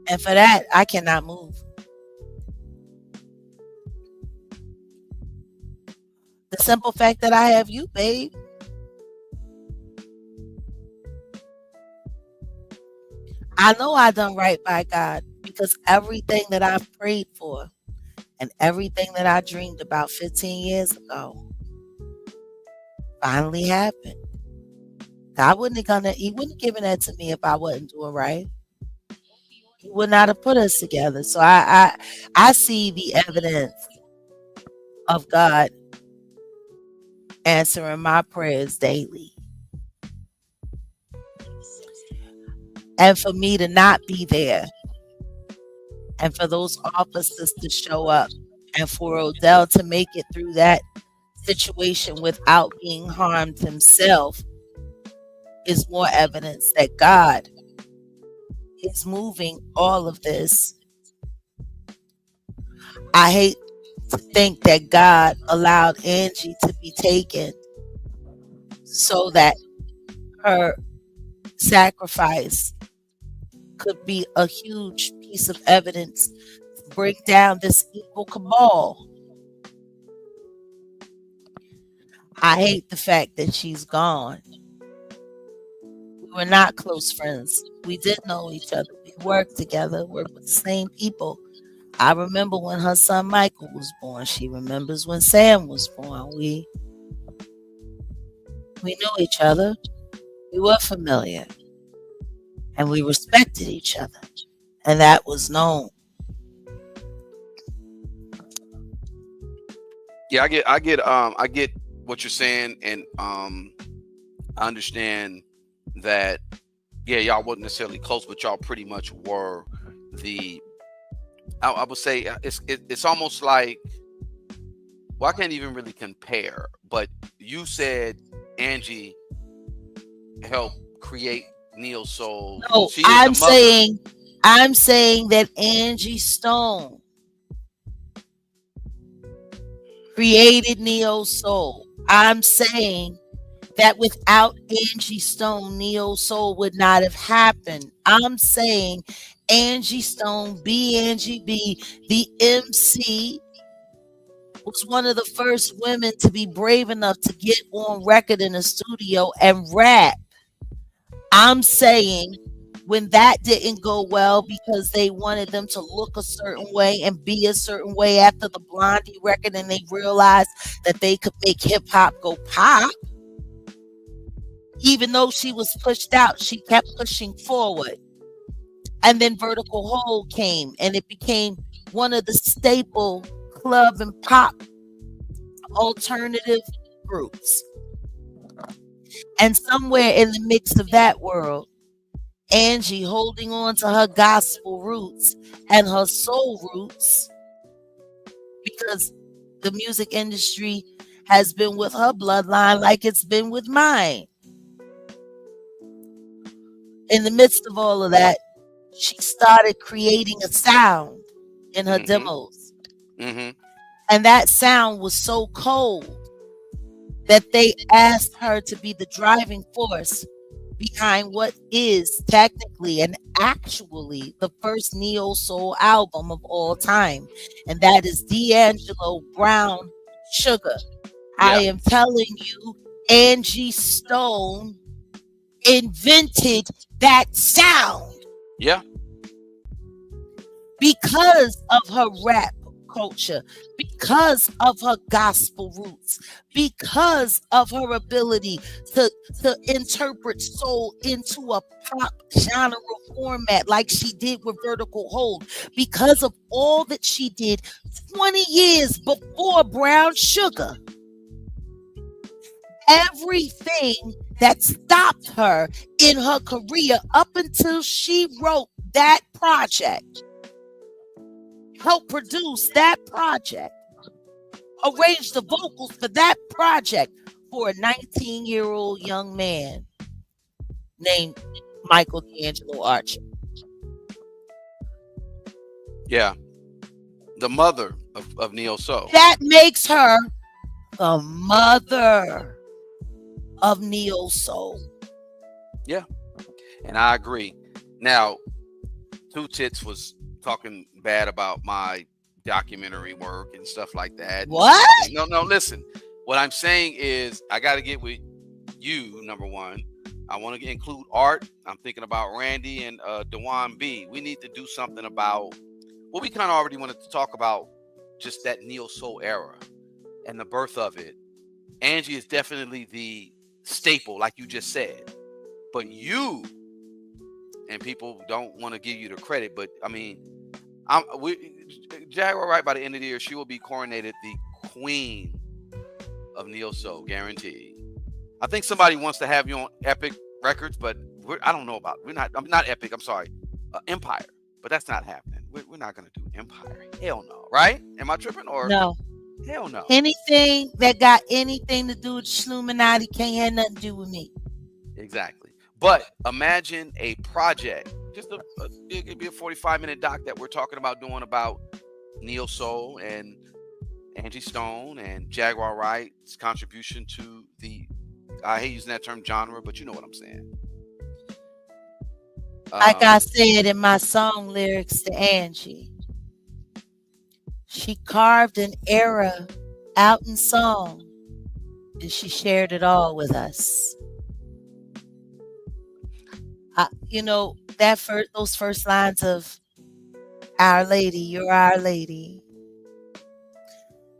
And for that, I cannot move. The simple fact that I have you, babe. I know I done right by God, because everything that I've prayed for and everything that I dreamed about 15 years ago finally happened. God he wouldn't have given that to me if I wasn't doing right. He would not have put us together. So I see the evidence of God answering my prayers daily. And for me to not be there, and for those officers to show up, and for Odell to make it through that situation without being harmed himself is more evidence that God is moving all of this. I hate to think that God allowed Angie to be taken so that her sacrifice could be a huge piece of evidence to break down this evil cabal. I hate the fact that she's gone. We were not close friends. We did know each other. We worked together, worked with the same people. I remember when her son Michael was born. She remembers when Sam was born. We knew each other. We were familiar. And we respected each other. And that was known. Yeah, I get what you're saying, and I understand that. Yeah, y'all wasn't necessarily close, but y'all pretty much were the. I would say it's almost like. Well, I can't even really compare, but you said Angie helped create Neo Soul. No, She is the mother. I'm saying that Angie Stone created Neo Soul. I'm saying that without Angie Stone, Neo Soul would not have happened. I'm saying Angie Stone, B. Angie B, the MC, was one of the first women to be brave enough to get on record in a studio and rap. I'm saying when that didn't go well because they wanted them to look a certain way and be a certain way after the Blondie record, and they realized that they could make hip hop go pop. Even though she was pushed out, she kept pushing forward. And then Vertical Hold came, and it became one of the staple club and pop alternative groups. And somewhere in the mix of that world, Angie holding on to her gospel roots and her soul roots, because the music industry has been with her bloodline like it's been with mine. In the midst of all of that, she started creating a sound in her demos. And that sound was so cold that they asked her to be the driving force behind what is technically and actually the first neo soul album of all time, and that is D'Angelo Brown Sugar. I am telling you, Angie Stone invented that sound. Yeah. Because of her rap culture, because of her gospel roots, because of her ability to interpret soul into a pop genre format like she did with Vertical Hold, because of all that she did 20 years before Brown Sugar. Everything that stopped her in her career up until she wrote that project, helped produce that project, arranged the vocals for that project for a 19-year-old young man named Michael D'Angelo Archer. Yeah. The mother of Neo Soul. That makes her the mother of Neo Soul. Yeah. And I agree. Now, Two Tits was talking bad about my documentary work and stuff like that. What? No, listen. What I'm saying is I got to get with you, number one. I want to include Art. I'm thinking about Randy and Dewan B. We need to do something about, well, we kind of already wanted to talk about just that Neo Soul era and the birth of it. Angie is definitely the staple, like you just said. But you, and people don't want to give you the credit, but I mean, Jaguar, right by the end of the year, she will be coronated the queen of Neo Soul, guaranteed. I think somebody wants to have you on Epic Records, but I don't know about. I'm not Epic. I'm sorry, Empire. But that's not happening. We're not gonna do Empire. Hell no, right? Am I tripping or no? Hell no. Anything that got anything to do with Illuminati can't have nothing to do with me. Exactly. But imagine a project, just it could be a 45-minute doc that we're talking about doing about Neo Soul and Angie Stone and Jaguar Wright's contribution to the, I hate using that term genre, but you know what I'm saying. Like I said in my song lyrics to Angie, she carved an era out in song and she shared it all with us. You know, those first lines of Our Lady, You're Our Lady,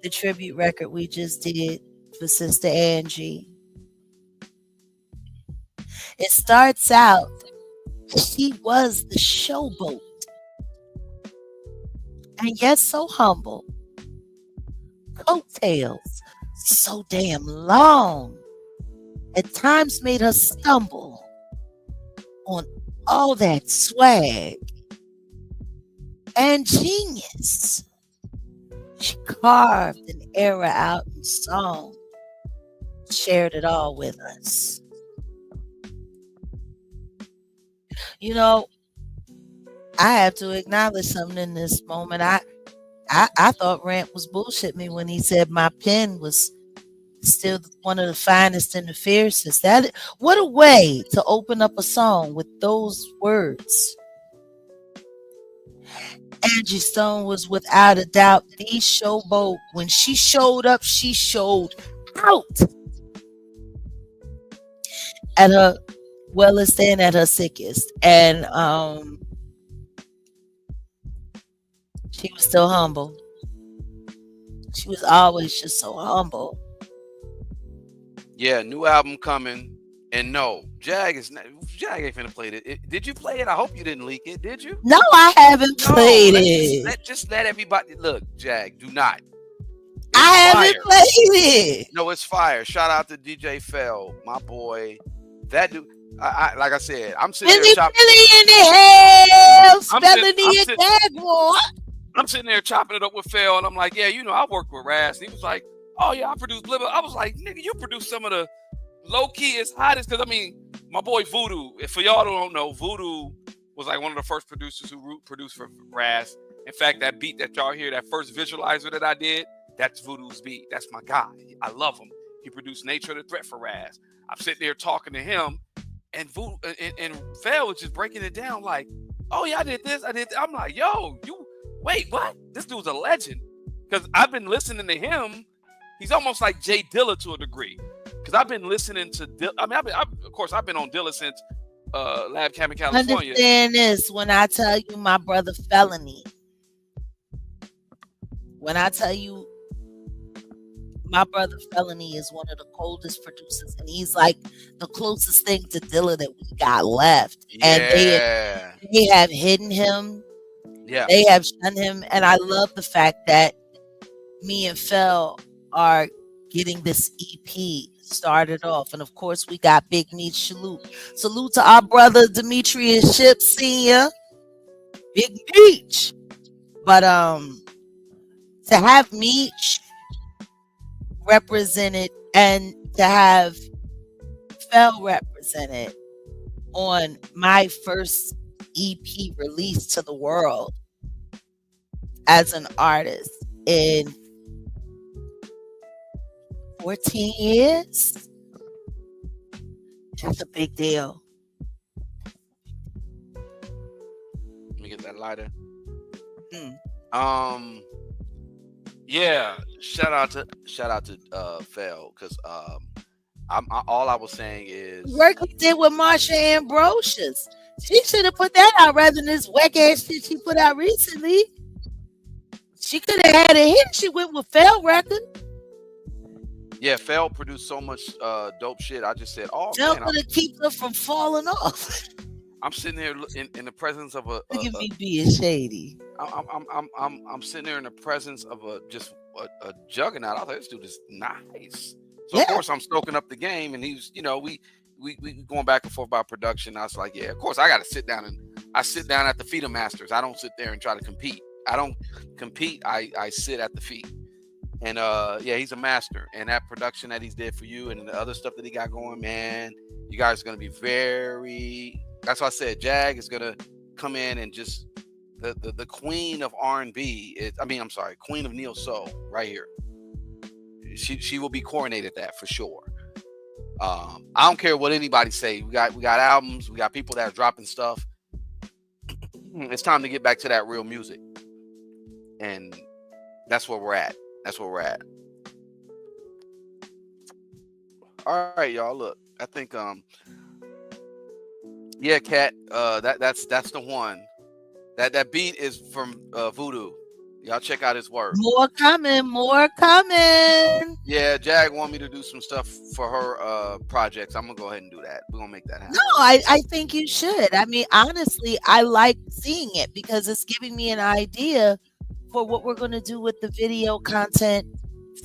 the tribute record we just did for Sister Angie. It starts out, she was the showboat, and yet so humble. Coattails so damn long, at times made her stumble on all that swag and genius. She carved an era out in song, shared it all with us. You know, I have to acknowledge something in this moment. I thought Rant was bullshit me when he said my pen was still one of the finest and the fiercest. What a way to open up a song with those words. Angie Stone was without a doubt the showboat. When she showed up, she showed out. At her wellest and at her sickest. And she was still humble. She was always just so humble. Yeah, new album coming. And no, Jag ain't finna play it. Did you play it? I hope you didn't leak it. Did you? No, I haven't played it. Just let everybody look. Jag, do not. I haven't played it. No, it's fire. Shout out to DJ Fell, my boy. That dude. Like I said, I'm sitting there chopping. In the hell, spelling Jaguar. I'm sitting there chopping it up with Fell, and I'm like, yeah, you know, I worked with Raz. And he was like, oh yeah, I produced Blibba. I was like, nigga, you produced some of the low key is hottest, because I mean, my boy Voodoo, if for y'all don't know, Voodoo was like one of the first producers who produced for Raz. In fact, that beat that y'all hear, that first visualizer that I did, that's Voodoo's beat. That's my guy. I love him. He produced Nature of the Threat for Raz. I'm sitting there talking to him, and Voodoo and Vel was just breaking it down like, oh yeah, I did this, I did that. I'm like, yo, you wait, what? This dude's a legend. Because I've been listening to him. He's almost like Jay Dilla to a degree. Because I've been listening to Dilla. I mean, of course, I've been on Dilla since Lab Camp in California. Understand this when I tell you my brother Felony. When I tell you my brother Felony is one of the coldest producers, and he's like the closest thing to Dilla that we got left. Yeah. And they have hidden him. Yeah. They have shunned him. And I love the fact that me and Fel are getting this EP started off. And of course, we got Big Meech salute. Salute to our brother Demetrius Ship Sr. Big Meech. But to have Meech represented and to have Fel represented on my first EP release to the world as an artist in 14 years, it's a big deal. Let me get that lighter. Yeah, shout out to Fel, because all I was saying is Work he did with Marsha Ambrosius. She should have put that out rather than this whack ass shit she put out recently. She could have had a hit. She went with Fel record. Yeah, Fel produced so much dope shit. I just said, oh Fel man, could have kept her from falling off. I'm sitting there in the presence of a. Look at me being shady. I'm sitting there in the presence of a juggernaut. I thought this dude is nice. So Yeah. of course I'm stoking up the game, and he's, you know, we going back and forth about production. I was like, yeah, of course I got to sit down, and I sit down at the feet of masters. I don't sit there and try to compete. I don't compete. I sit at the feet. And yeah, he's a master. And that production that he's did for you and the other stuff that he got going, man, you guys are gonna be very. That's why I said Jag is gonna come in and just the queen of R&B. I'm sorry, queen of neo soul, right here. She will be coronated that for sure. I don't care what anybody say. We got albums. We got people that are dropping stuff. It's time to get back to that real music, and that's where we're at. That's where we're at. All right, y'all. Look, I think yeah, Cat. That's the one. That beat is from Voodoo. Y'all check out his work. More coming, more coming. Yeah, Jag want me to do some stuff for her projects. I'm gonna go ahead and do that. We're gonna make that happen. No, I think you should. I mean, honestly, I like seeing it because it's giving me an idea for what we're gonna do with the video content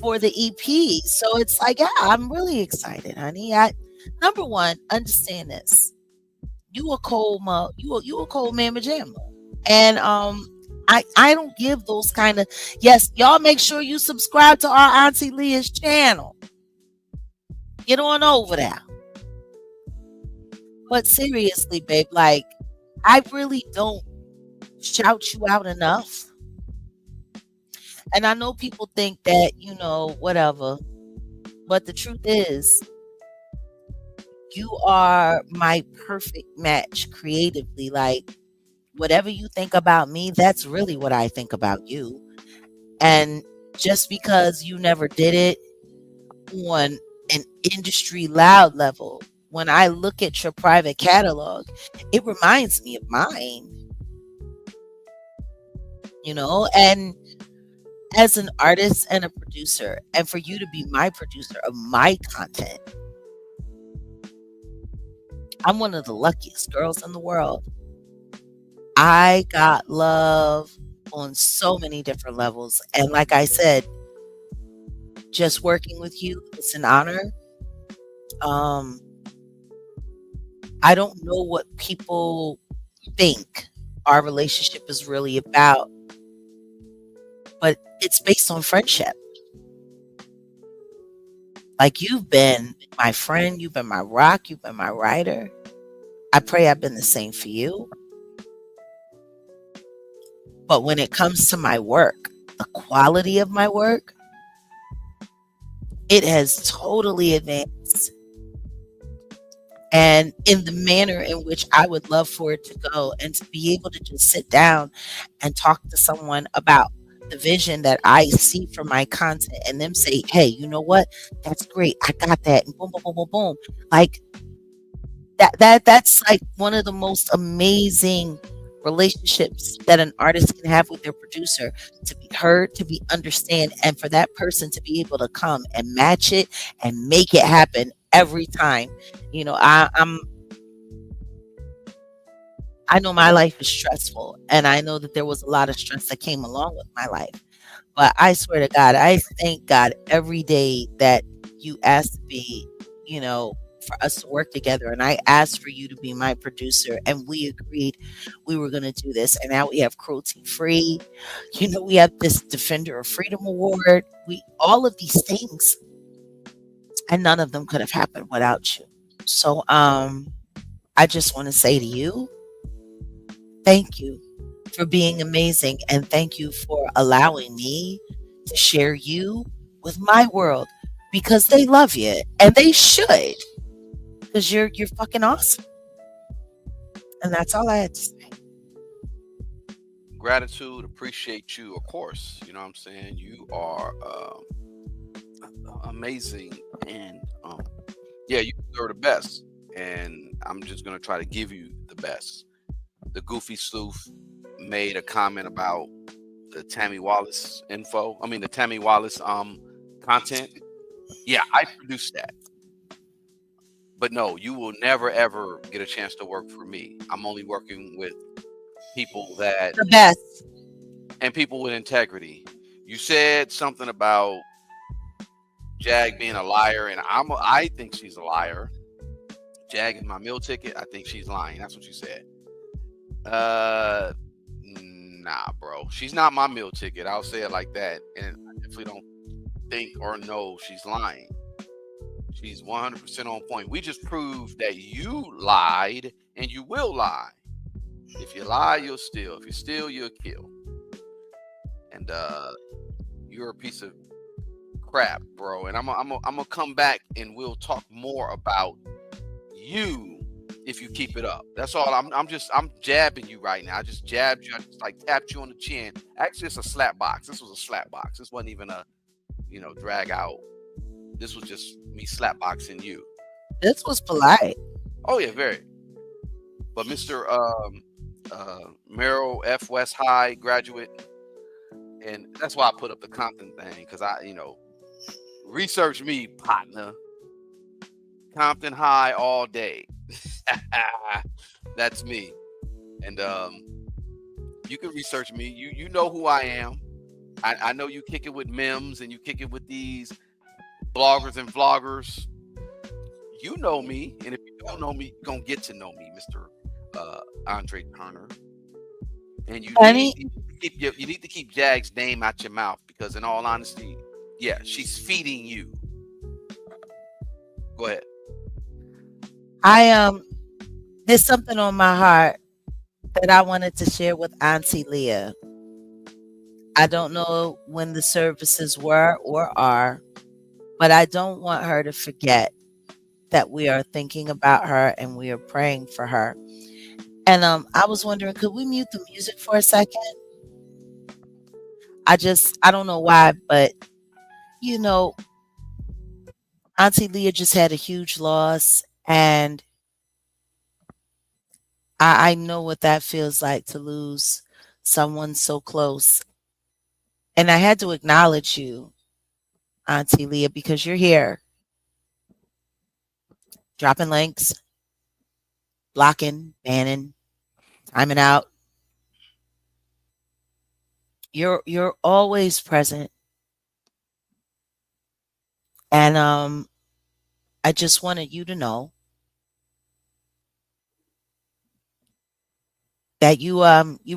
for the EP. So it's like, yeah, I'm really excited, honey. Number one, understand this. You a cold mamma jamma. And I don't give those kind of. Yes, y'all make sure you subscribe to our Auntie Leah's channel. Get on over there. But seriously, babe, like, I really don't shout you out enough. And I know people think that, whatever. But the truth is, you are my perfect match creatively. Like, whatever you think about me, that's really what I think about you. And just because you never did it on an industry loud level, when I look at your private catalog, it reminds me of mine. And as an artist and a producer, and for you to be my producer of my content, I'm one of the luckiest girls in the world. I got love on so many different levels. And like I said, just working with you, it's an honor. I don't know what people think our relationship is really about, but it's based on friendship. Like, you've been my friend, you've been my rock, you've been my rider. I pray I've been the same for you. But when it comes to my work, the quality of my work, it has totally advanced. And in the manner in which I would love for it to go, and to be able to just sit down and talk to someone about the vision that I see for my content, and them say, hey, you know what? That's great. I got that. And boom, boom, boom, boom, boom. Like, that's like one of the most amazing relationships that an artist can have with their producer, to be heard, to be understand, and for that person to be able to come and match it and make it happen every time. I know my life is stressful, and I know that there was a lot of stress that came along with my life, but I swear to God, I thank God every day that you asked to be, for us to work together, and I asked for you to be my producer, and we agreed we were going to do this. And now we have cruelty free, we have this Defender of Freedom Award, all of these things, and none of them could have happened without you. So I just want to say to you, thank you for being amazing, and thank you for allowing me to share you with my world, because they love you, and they should, because you're fucking awesome. And that's all I had to say. Gratitude, appreciate you, of course. You know what I'm saying? You are amazing, and yeah, you deserve the best, and I'm just gonna try to give you the best. The Goofy Sleuth made a comment about the Tammy Wallace the Tammy Wallace content. Yeah, I produced that. But no, you will never ever get a chance to work for me. I'm only working with people that the best, and people with integrity. You said something about Jag being a liar, and I think she's a liar. Jag is my meal ticket. I think she's lying. That's what you said. Nah, bro. She's not my meal ticket. I'll say it like that. And I definitely don't think or know she's lying. She's 100% on point. We just proved that you lied and you will lie. If you lie, you'll steal. If you steal, you'll kill. And you're a piece of crap, bro. And I'm gonna come back and we'll talk more about you if you keep it up. That's all. I'm jabbing you right now. I just jabbed you. I just like tapped you on the chin. Actually, it's a slap box. This was a slap box. This wasn't even a drag out. This was just me slap boxing you. This was polite. Oh yeah, very. But Mr. Merrill F. West High graduate, and that's why I put up the Compton thing, because research me, partner. Compton High all day. That's me. And you can research me. You know who I am. I know you kick it with memes and you kick it with these bloggers and vloggers. You know me, and if you don't know me, you're gonna get to know me, Mr. Andre Turner. And you need to keep Jag's name out your mouth, because in all honesty, yeah, she's feeding you. Go ahead. There's something on my heart that I wanted to share with Auntie Leah. I don't know when the services were or are, but I don't want her to forget that we are thinking about her and we are praying for her. And I was wondering, could we mute the music for a second? I don't know why, but Auntie Leah just had a huge loss, and I know what that feels like to lose someone so close. And I had to acknowledge you, Auntie Leah, because you're here dropping links, blocking, banning, timing out. You're always present. And I just wanted you to know that you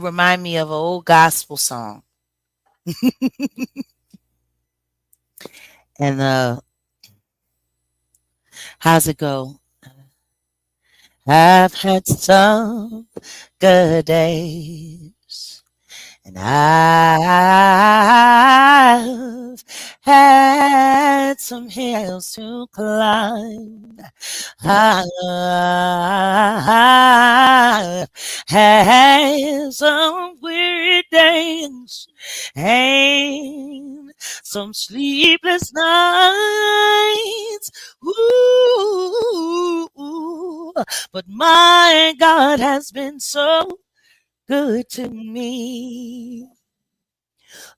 remind me of an old gospel song. And how's it go? I've had some good days, and I've had some hills to climb. I've had some weary days and some sleepless nights. Ooh, but my God has been so good to me.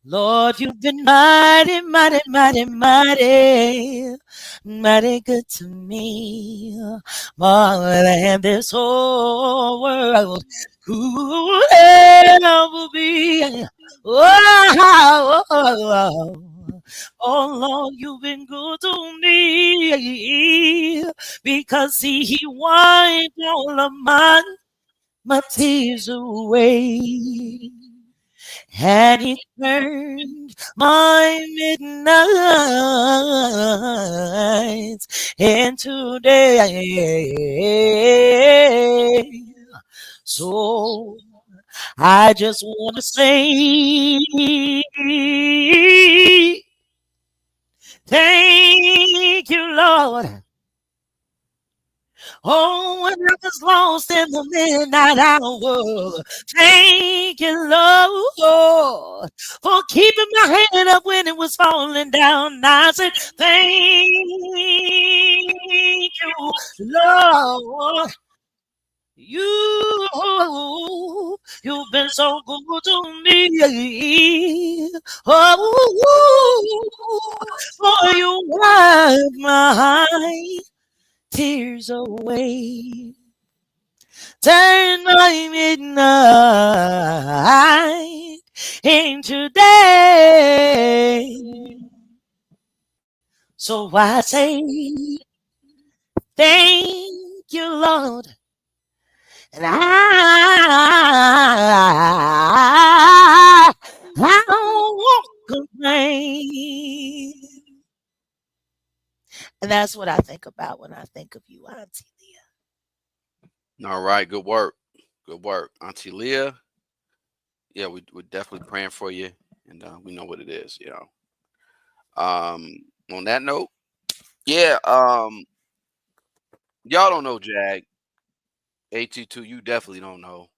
Lord, you've been mighty, mighty, mighty, mighty, mighty good to me. More than this whole world could ever be. Oh, Lord, you've been good to me, because He wiped all of my tears away. And He turned my midnights into day. So I just want to say thank you, Lord. Oh, when I was lost in the midnight hour, thank you, Lord, for keeping my head up when it was falling down. I said, thank you, Lord. You've been so good to me. Oh, for you wiped my tears away. Turn my midnight into day. So I say, thank you, Lord. And I won't complain. And that's what I think about when I think of you, Auntie Leah. All right, good work. Good work. Auntie Leah. Yeah, we're definitely praying for you, and we know what it is, you know. On that note, yeah, y'all don't know Jag. AT2, you definitely don't know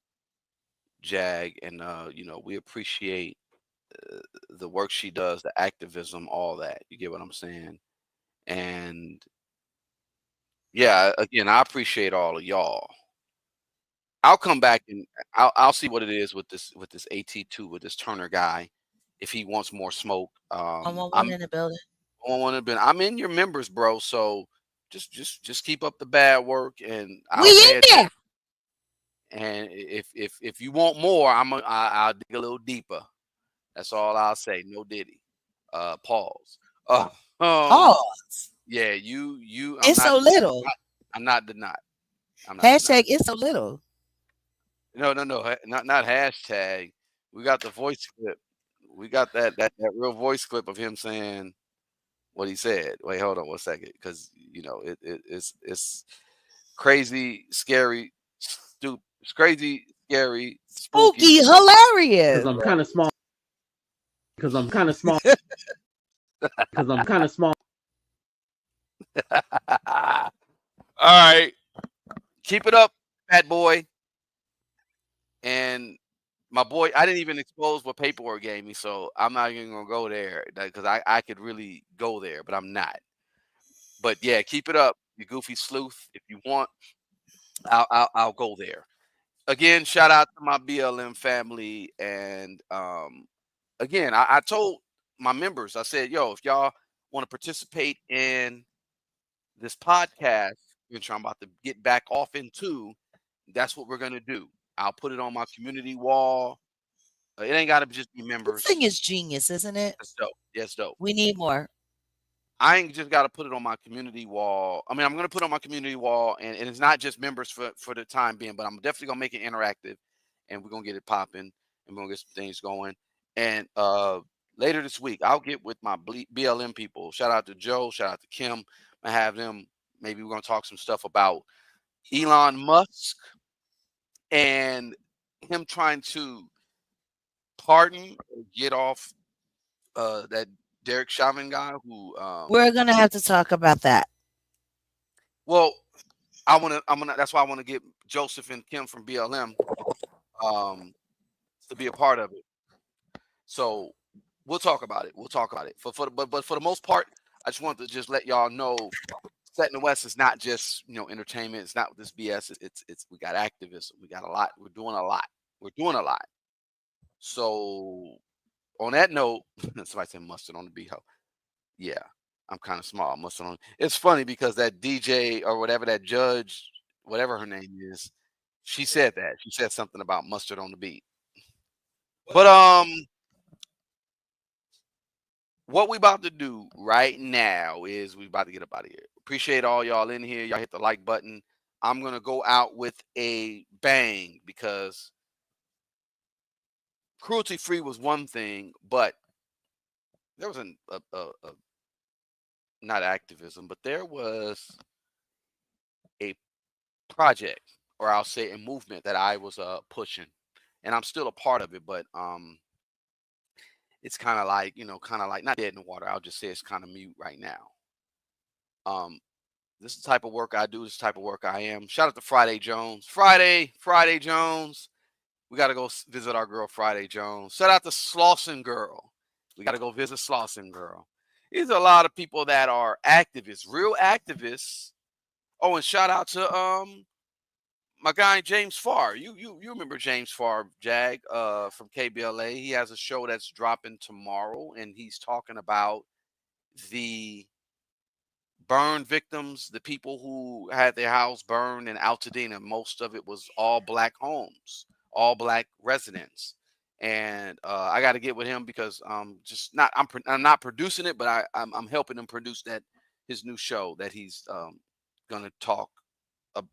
Jag, and you know, we appreciate the work she does, the activism, all that. You get what I'm saying? And yeah, again, I appreciate all of y'all. I'll come back and I'll see what it is with this AT2 with this Turner guy. If he wants more smoke, I want one I'm in the building. I want to be. I'm in your members, bro. So just keep up the bad work, and We I'll pay in attention. there. And if you want more, I'll dig a little deeper. That's all I'll say. No Diddy. Pause. Pause. Yeah, you. It's so little. I'm not denying. I'm not denying. Hashtag it's so little. No, not hashtag. We got the voice clip. We got that real voice clip of him saying what he said. Wait, hold on 1 second, because you know it's crazy, scary, stupid. It's crazy, scary, Spooky, spooky. hilarious. Because I'm kind of small. Because I'm kind of small. Because I'm kind of small. All right, keep it up, fat boy. And my boy, I didn't even expose what paperwork gave me, so I'm not even gonna go there because I could really go there, but I'm not. But yeah, keep it up, you goofy sleuth. If you want, I'll go there. Again, shout out to my BLM family, and again, I told my members, I said, yo, if y'all want to participate in this podcast, which I'm about to get back off into, that's what we're gonna do. I'll put it on my community wall. It ain't gotta just be This members. thing is genius, isn't it? That's dope. Yes, dope. We need more. I ain't just gotta put it on my community wall. I mean, I'm gonna put it on my community wall, and it's not just members for the time being, but I'm definitely gonna make it interactive, and we're gonna get it popping, and we're gonna get some things going. And later this week, I'll get with my BLM people. Shout out to Joe. Shout out to Kim. I have them. Maybe we're gonna talk some stuff about Elon Musk and him trying to pardon or get off that Derek Chauvin guy who We're gonna have to talk about that. well, I'm gonna that's why I want to get Joseph and Kim from BLM to be a part of it. So we'll talk about it. We'll talk about it. But for the most part, I just want to just let y'all know Set in the West is not just, you know, entertainment. It's not this BS. It's we got activism. We got a lot. We're doing a lot. We're doing a lot. So on that note, somebody said mustard on the beat. Yeah, I'm kind of small. Mustard on. It's funny because that DJ or whatever, that judge, whatever her name is, she said that. She said something about mustard on the beat. But what we about to do right now is we about to get up out of here. Appreciate all y'all in here. Y'all hit the like button. I'm gonna go out with a bang because cruelty free was one thing, but there was a not activism, but there was a project, or I'll say a movement that I was pushing, and I'm still a part of it, but it's kind of like, you know, kind of like not dead in the water. I'll just say it's kind of mute right now. This is the type of work I do. This is the type of work I am. Shout out to Friday Jones. Friday Jones. We got to go visit our girl Friday Jones. Shout out to Slauson Girl. We got to go visit Slauson Girl. These are a lot of people that are activists, real activists. Oh, and shout out to my guy James Farr. You remember James Farr, Jag, from KBLA. He has a show that's dropping tomorrow, and he's talking about the burn victims, the people who had their house burned in Altadena. Most of it was all black homes, all black residents. And I got to get with him because just not I'm not producing it, but I'm helping him produce his new show that he's gonna talk.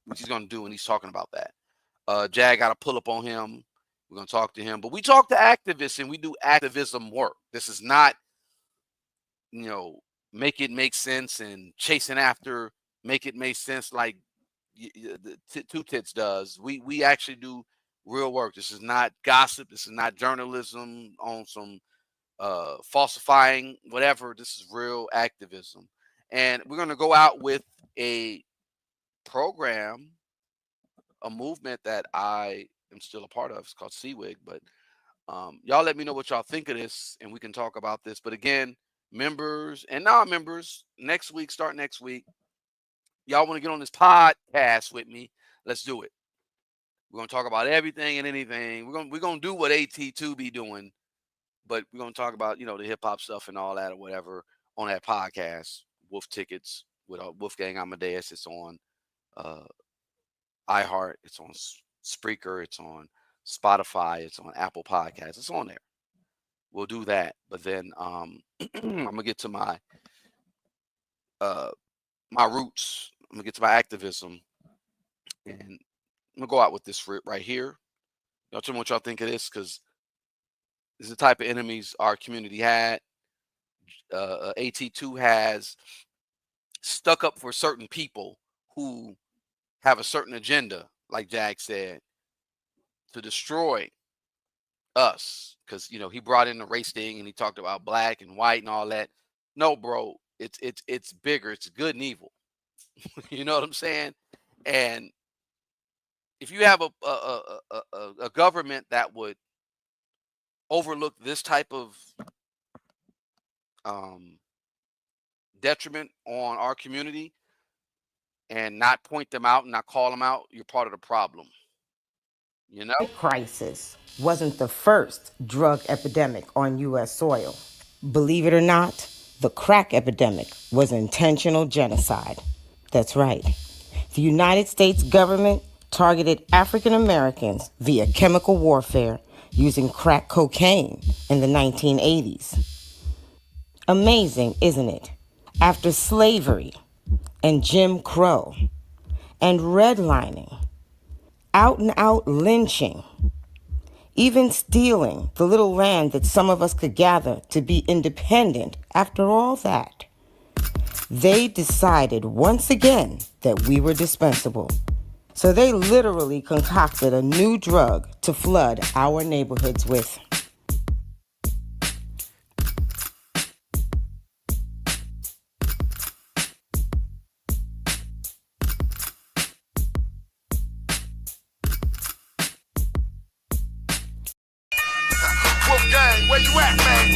What he's gonna do, and he's talking about that. Jag got to pull up on him. We're gonna talk to him, but we talk to activists and we do activism work. This is not, you know, make it make sense and chasing after make it make sense like the Two Tits does. We actually do real work. This is not gossip. This is not journalism on some falsifying whatever. This is real activism, and we're going to go out with a program, a movement that I am still a part of. It's called CWIG, but y'all let me know what y'all think of this, and we can talk about this. But again, members and non-members, start next week, y'all want to get on this podcast with me, let's do it. We're going to talk about everything and anything. We're going to do what AT2 be doing, but we're going to talk about, the hip-hop stuff and all that or whatever on that podcast. Wolf Tickets with Wolfgang Amadeus. It's on iHeart. It's on Spreaker. It's on Spotify. It's on Apple Podcasts. It's on there. We'll do that. But then I'm going to get to my roots. I'm going to get to my activism. And I'm going to go out with this right here. Y'all tell me what y'all think of this, because this is the type of enemies our community had. AT2 has stuck up for certain people who have a certain agenda, like Jag said, to destroy us. Because, he brought in the race thing and he talked about black and white and all that. No, bro, it's bigger. It's good and evil. You know what I'm saying? And if you have a government that would overlook this type of detriment on our community and not point them out and not call them out, you're part of the problem. Crisis wasn't the first drug epidemic on U.S. soil. Believe it or not, the crack epidemic was intentional genocide. That's right. The United States government targeted African Americans via chemical warfare using crack cocaine in the 1980s. Amazing, isn't it? After slavery and Jim Crow and redlining, out-and-out lynching, even stealing the little land that some of us could gather to be independent, after all that, they decided once again that we were dispensable. So they literally concocted a new drug to flood our neighborhoods with. Wolfgang, where you at, man?